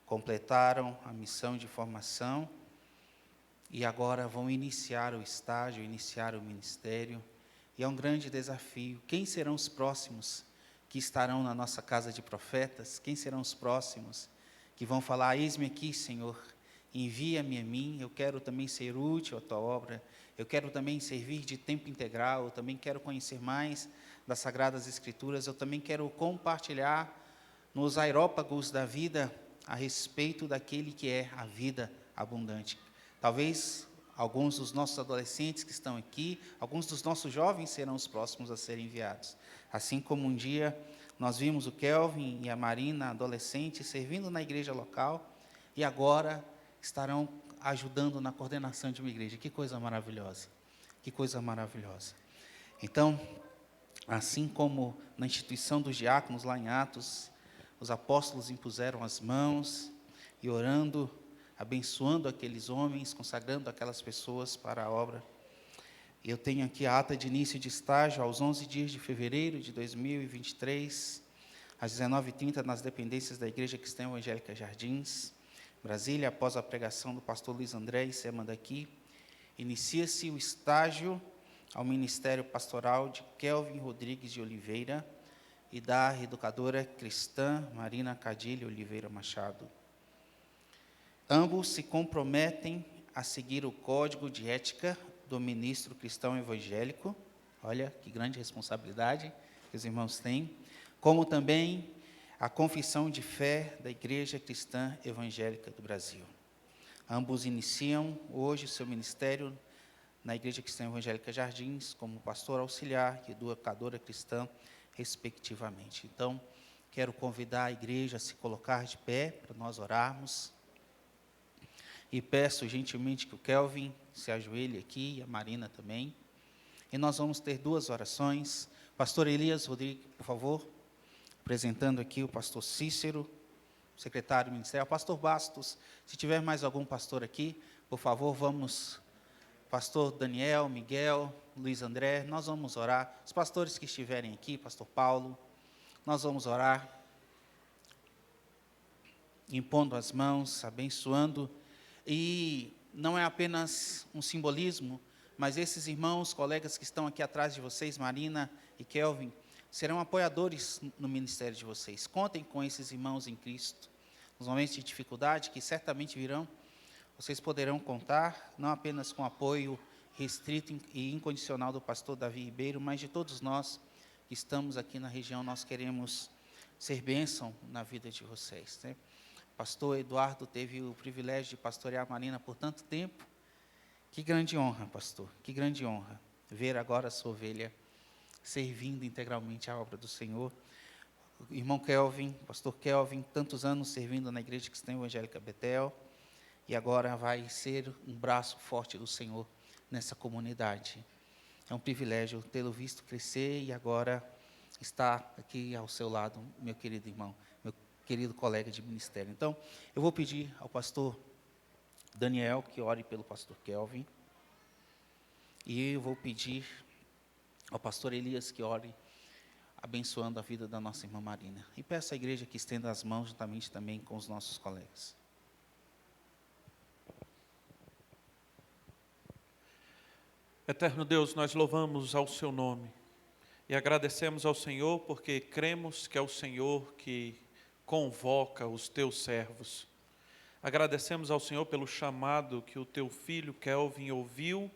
completaram a missão de formação, e agora vão iniciar o estágio, iniciar o ministério, e é um grande desafio. Quem serão os próximos que estarão na nossa casa de profetas? Quem serão os próximos que vão falar: eis-me aqui, Senhor, envia-me a mim, eu quero também ser útil à tua obra, eu quero também servir de tempo integral, eu também quero conhecer mais das Sagradas Escrituras, eu também quero compartilhar nos aerópagos da vida a respeito daquele que é a vida abundante. Talvez alguns dos nossos adolescentes que estão aqui, alguns dos nossos jovens serão os próximos a serem enviados. Assim como um dia nós vimos o Kelvin e a Marina, adolescentes, servindo na igreja local, e agora estarão ajudando na coordenação de uma igreja. Que coisa maravilhosa, que coisa maravilhosa. Então, assim como na instituição dos diáconos, lá em Atos, os apóstolos impuseram as mãos e orando, abençoando aqueles homens, consagrando aquelas pessoas para a obra. Eu tenho aqui a ata de início de estágio aos 11 dias de fevereiro de 2023, às 19h30, nas dependências da Igreja Cristã Evangélica Jardins, Brasília, após a pregação do pastor Luiz André e Sema daqui. Inicia-se o estágio ao Ministério Pastoral de Kelvin Rodrigues de Oliveira e da educadora cristã Marina Cadilho Oliveira Machado. Ambos se comprometem a seguir o código de ética do ministro cristão evangélico, olha que grande responsabilidade que os irmãos têm, como também a confissão de fé da Igreja Cristã Evangélica do Brasil. Ambos iniciam hoje seu ministério na Igreja Cristã Evangélica Jardins, como pastor auxiliar e educadora cristã, respectivamente. Então, quero convidar a igreja a se colocar de pé para nós orarmos. E peço gentilmente que o Kelvin se ajoelhe aqui, e a Marina também. E nós vamos ter 2 orações. Pastor Elias Rodrigues, por favor, apresentando aqui o pastor Cícero, secretário ministerial. Pastor Bastos, se tiver mais algum pastor aqui, por favor, vamos. Pastor Daniel, Miguel, Luiz André, nós vamos orar. Os pastores que estiverem aqui, pastor Paulo, nós vamos orar, impondo as mãos, abençoando. E não é apenas um simbolismo, mas esses irmãos, colegas que estão aqui atrás de vocês, Marina e Kelvin, serão apoiadores no ministério de vocês. Contem com esses irmãos em Cristo. Nos momentos de dificuldade, que certamente virão, vocês poderão contar, não apenas com o apoio restrito e incondicional do pastor Davi Ribeiro, mas de todos nós que estamos aqui na região. Nós queremos ser bênção na vida de vocês, né? Pastor Eduardo teve o privilégio de pastorear a Marina por tanto tempo. Que grande honra, pastor, que grande honra ver agora a sua ovelha servindo integralmente à obra do Senhor. O irmão Kelvin, pastor Kelvin, tantos anos servindo na Igreja Cristã Evangélica Betel, e agora vai ser um braço forte do Senhor nessa comunidade. É um privilégio tê-lo visto crescer e agora está aqui ao seu lado, meu querido irmão, meu querido colega de ministério. Então, eu vou pedir ao pastor Daniel que ore pelo pastor Kelvin, e eu vou pedir ao pastor Elias que ore abençoando a vida da nossa irmã Marina. E peço à igreja que estenda as mãos juntamente também com os nossos colegas. Eterno Deus, nós louvamos ao seu nome E agradecemos ao Senhor porque cremos que é o Senhor que convoca os teus servos. Agradecemos ao Senhor pelo chamado que o teu filho Kelvin ouviu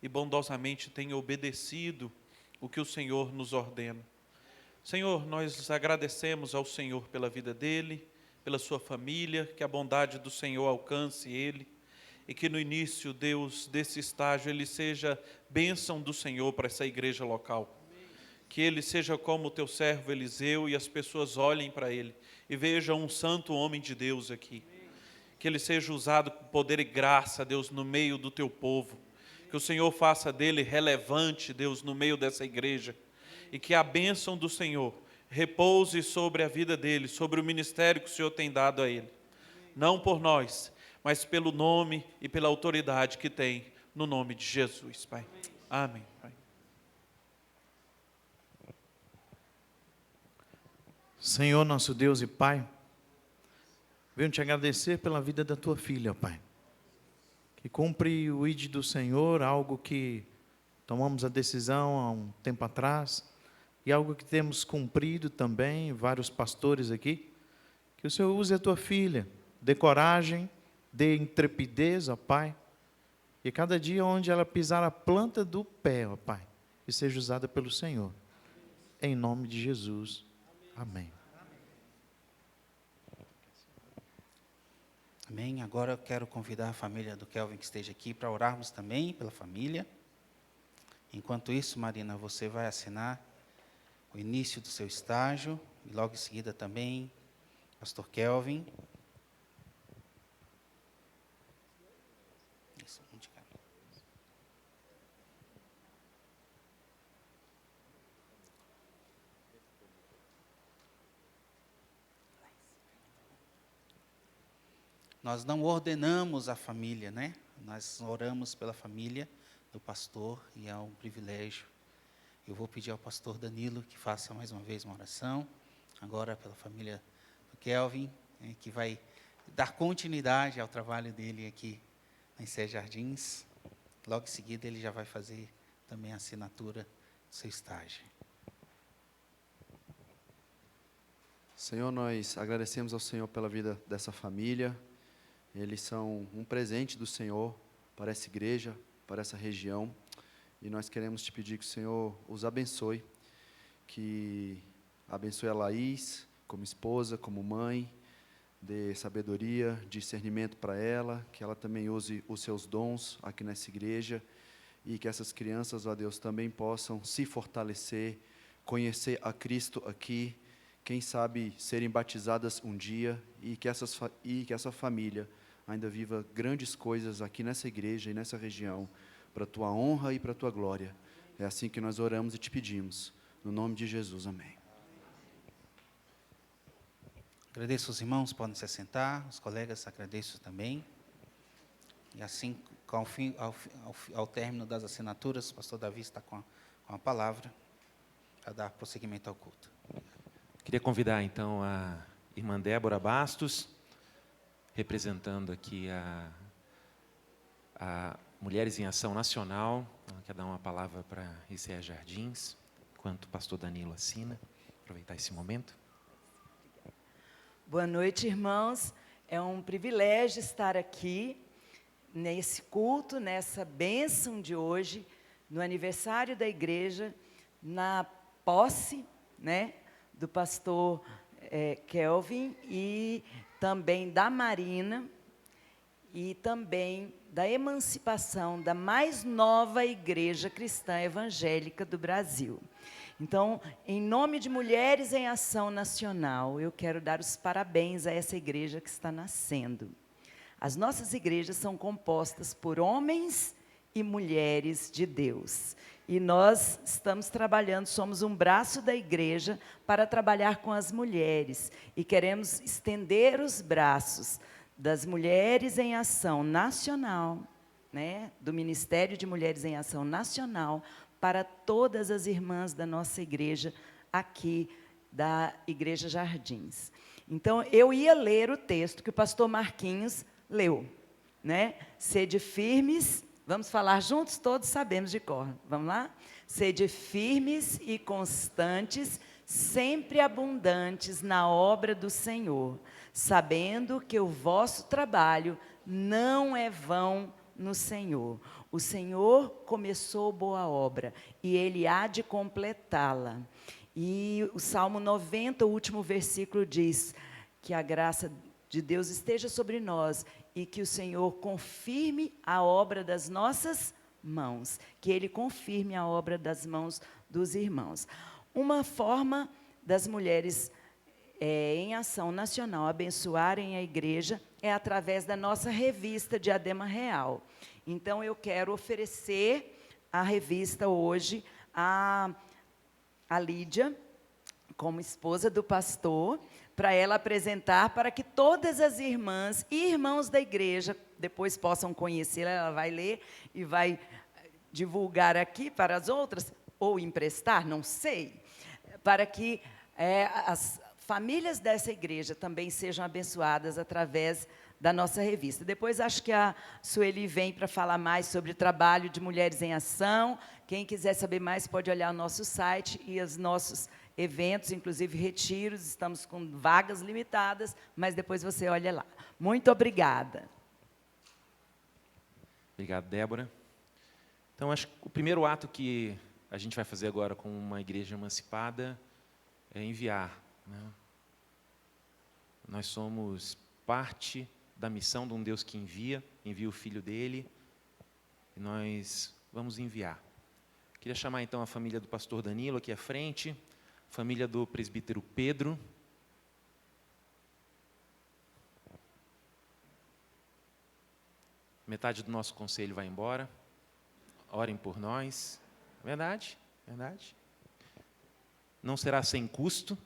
e bondosamente tem obedecido o que o Senhor nos ordena. Senhor, nós agradecemos ao Senhor pela vida dele, pela sua família, que a bondade do Senhor alcance ele e que no início, Deus, desse estágio, ele seja bênção do Senhor para essa igreja local. Que ele seja como o teu servo Eliseu e as pessoas olhem para ele e vejam um santo homem de Deus aqui. Que ele seja usado com poder e graça, Deus, no meio do teu povo. Que o Senhor faça dele relevante, Deus, no meio dessa igreja. E que a bênção do Senhor repouse sobre a vida dele, sobre o ministério que o Senhor tem dado a ele. Não por nós, mas pelo nome e pela autoridade que tem, no nome de Jesus, Pai. Amém, Pai. Senhor, nosso Deus e Pai, venho te agradecer pela vida da tua filha, Pai, que cumpre o ID do Senhor, algo que tomamos a decisão há um tempo atrás, e algo que temos cumprido também, vários pastores aqui, que o Senhor use a tua filha, dê coragem, dê intrepidez, ó Pai, e cada dia onde ela pisar a planta do pé, ó Pai, que seja usada pelo Senhor, em nome de Jesus. Amém. Amém. Agora eu quero convidar a família do Kelvin que esteja aqui para orarmos também pela família. Enquanto isso, Marina, você vai assinar o início do seu estágio e logo em seguida também, pastor Kelvin. Isso, um de cada. Nós não ordenamos a família, né? Nós oramos pela família do pastor e é um privilégio. Eu vou pedir ao pastor Danilo que faça mais uma vez uma oração, agora pela família do Kelvin, que vai dar continuidade ao trabalho dele aqui em Sé Jardins. Logo em seguida ele já vai fazer também a assinatura do seu estágio. Senhor, nós agradecemos ao Senhor pela vida dessa família. Eles são um presente do Senhor para essa igreja, para essa região. E nós queremos te pedir que o Senhor os abençoe, que abençoe a Laís como esposa, como mãe, dê sabedoria, discernimento para ela, que ela também use os seus dons aqui nessa igreja e que essas crianças, ó Deus, também possam se fortalecer, conhecer a Cristo aqui, quem sabe serem batizadas um dia e que essa família ainda viva grandes coisas aqui nessa igreja e nessa região, para a tua honra e para a tua glória. É assim que nós oramos e te pedimos. No nome de Jesus, amém. Agradeço os irmãos, podem se assentar, os colegas agradeço também. E assim, ao término das assinaturas, o pastor Davi está com a palavra para dar prosseguimento ao culto. Queria convidar, então, a irmã Débora Bastos, representando aqui a Mulheres em Ação Nacional. Ela quer dar uma palavra para Sé Jardins, enquanto o pastor Danilo assina. Aproveitar esse momento. Boa noite, irmãos. É um privilégio estar aqui, nesse culto, nessa bênção de hoje, no aniversário da igreja, na posse, né, do pastor Kelvin e também da Marina e também da emancipação da mais nova igreja cristã evangélica do Brasil. Então, em nome de Mulheres em Ação Nacional, eu quero dar os parabéns a essa igreja que está nascendo. As nossas igrejas são compostas por homens e mulheres de Deus. E nós estamos trabalhando, somos um braço da igreja para trabalhar com as mulheres. E queremos estender os braços das Mulheres em Ação Nacional, né, do Ministério de Mulheres em Ação Nacional, para todas as irmãs da nossa igreja, aqui da Igreja Jardins. Então, eu ia ler o texto que o pastor Marquinhos leu, né? Sede firmes, vamos falar juntos, todos sabemos de cor. Vamos lá? Sede firmes e constantes, sempre abundantes na obra do Senhor, sabendo que o vosso trabalho não é vão no Senhor. O Senhor começou boa obra e Ele há de completá-la. E o Salmo 90, o último versículo diz que a graça de Deus esteja sobre nós e que o Senhor confirme a obra das nossas mãos, que Ele confirme a obra das mãos dos irmãos. Uma forma das mulheres em ação nacional abençoarem a igreja é através da nossa revista Diadema Real. Então, eu quero oferecer a revista hoje a Lídia, como esposa do pastor, para ela apresentar, para que todas as irmãs e irmãos da igreja depois possam conhecê-la. Ela vai ler e vai divulgar aqui para as outras, ou emprestar, não sei, para que as famílias dessa igreja também sejam abençoadas através da nossa revista. Depois, acho que a Sueli vem para falar mais sobre o trabalho de Mulheres em Ação. Quem quiser saber mais, pode olhar o nosso site e os nossos eventos, inclusive retiros. Estamos com vagas limitadas, mas depois você olha lá. Muito obrigada. Obrigado, Débora. Então, acho que o primeiro ato que a gente vai fazer agora com uma igreja emancipada é enviar, né? Nós somos parte da missão de um Deus que envia o Filho dele, e nós vamos enviar. Queria chamar, então, a família do pastor Danilo aqui à frente, família do presbítero Pedro. Metade do nosso conselho vai embora. Orem por nós. Verdade, verdade. Não será sem custo.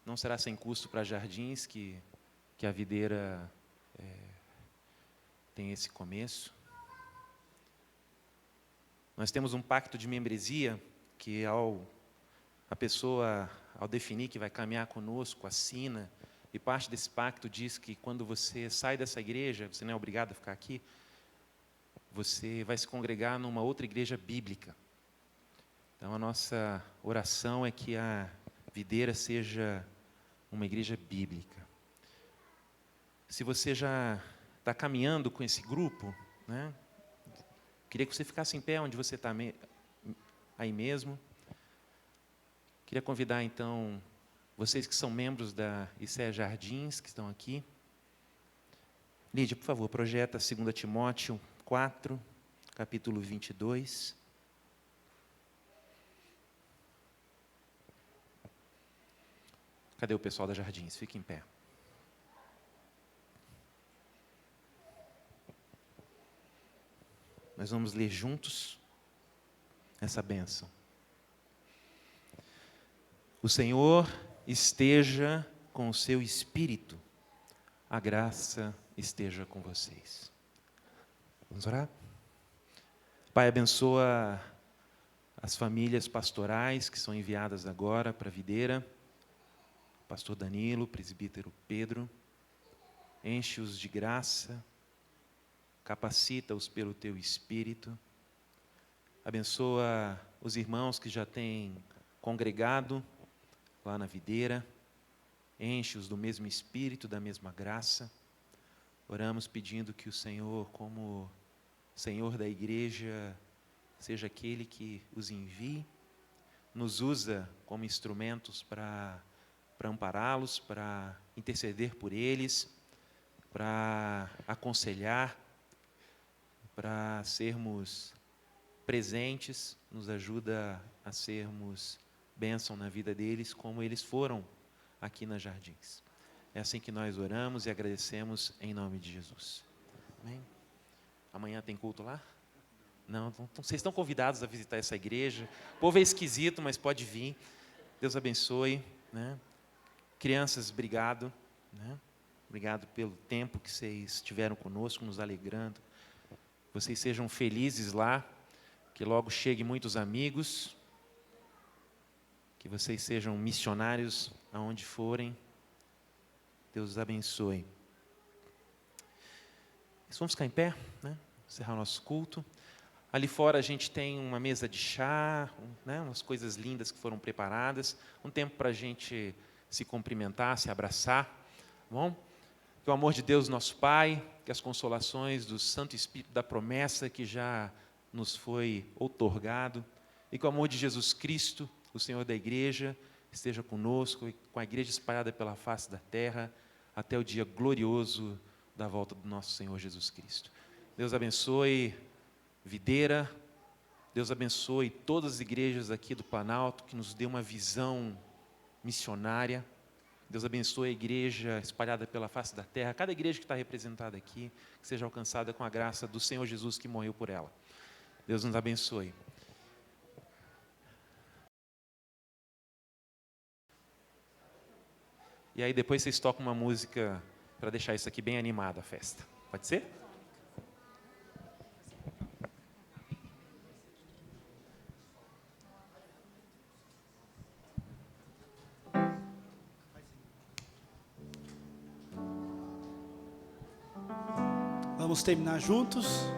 Não será sem custo para Jardins, que a videira tem esse começo. Nós temos um pacto de membresia que, a pessoa, ao definir que vai caminhar conosco, assina, e parte desse pacto diz que quando você sai dessa igreja, você não é obrigado a ficar aqui, você vai se congregar numa outra igreja bíblica. Então, a nossa oração é que a videira seja uma igreja bíblica. Se você já está caminhando com esse grupo, né, queria que você ficasse em pé onde você está aí mesmo. Queria convidar, então, vocês que são membros da ICEA Jardins, que estão aqui. Lídia, por favor, projeta 2 Timóteo 4, capítulo 22. Cadê o pessoal da Jardins? Fique em pé. Nós vamos ler juntos essa bênção. O Senhor esteja com o seu espírito. A graça esteja com vocês. Vamos orar? Pai, abençoa as famílias pastorais que são enviadas agora para a videira. Pastor Danilo, presbítero Pedro. Enche-os de graça. Capacita-os pelo teu Espírito. Abençoa os irmãos que já têm congregado lá na videira. Enche-os do mesmo Espírito, da mesma graça. Oramos pedindo que o Senhor, como Senhor da igreja, seja aquele que os envie, nos usa como instrumentos para ampará-los, para interceder por eles, para aconselhar, para sermos presentes, nos ajuda a sermos bênção na vida deles, como eles foram aqui nas Jardins. É assim que nós oramos e agradecemos em nome de Jesus. Amém? Amanhã tem culto lá? Não, vocês estão convidados a visitar essa igreja. O povo é esquisito, mas pode vir. Deus abençoe, né? Crianças, obrigado, né? Obrigado pelo tempo que vocês tiveram conosco, nos alegrando. Vocês sejam felizes lá, que logo cheguem muitos amigos, que vocês sejam missionários aonde forem. Deus os abençoe. Vamos ficar em pé, né? Encerrar o nosso culto. Ali fora a gente tem uma mesa de chá, né, umas coisas lindas que foram preparadas, um tempo para a gente se cumprimentar, se abraçar, tá bom? Que o amor de Deus, nosso Pai, que as consolações do Santo Espírito da promessa que já nos foi outorgado, e que o amor de Jesus Cristo, o Senhor da igreja, esteja conosco e com a igreja espalhada pela face da terra, até o dia glorioso da volta do nosso Senhor Jesus Cristo. Deus abençoe Videira, Deus abençoe todas as igrejas aqui do Planalto, que nos dê uma visão missionária. Deus abençoe a igreja espalhada pela face da terra, cada igreja que está representada aqui, que seja alcançada com a graça do Senhor Jesus que morreu por ela. Deus nos abençoe. E aí depois vocês tocam uma música para deixar isso aqui bem animado, a festa. Pode ser? Vamos terminar juntos.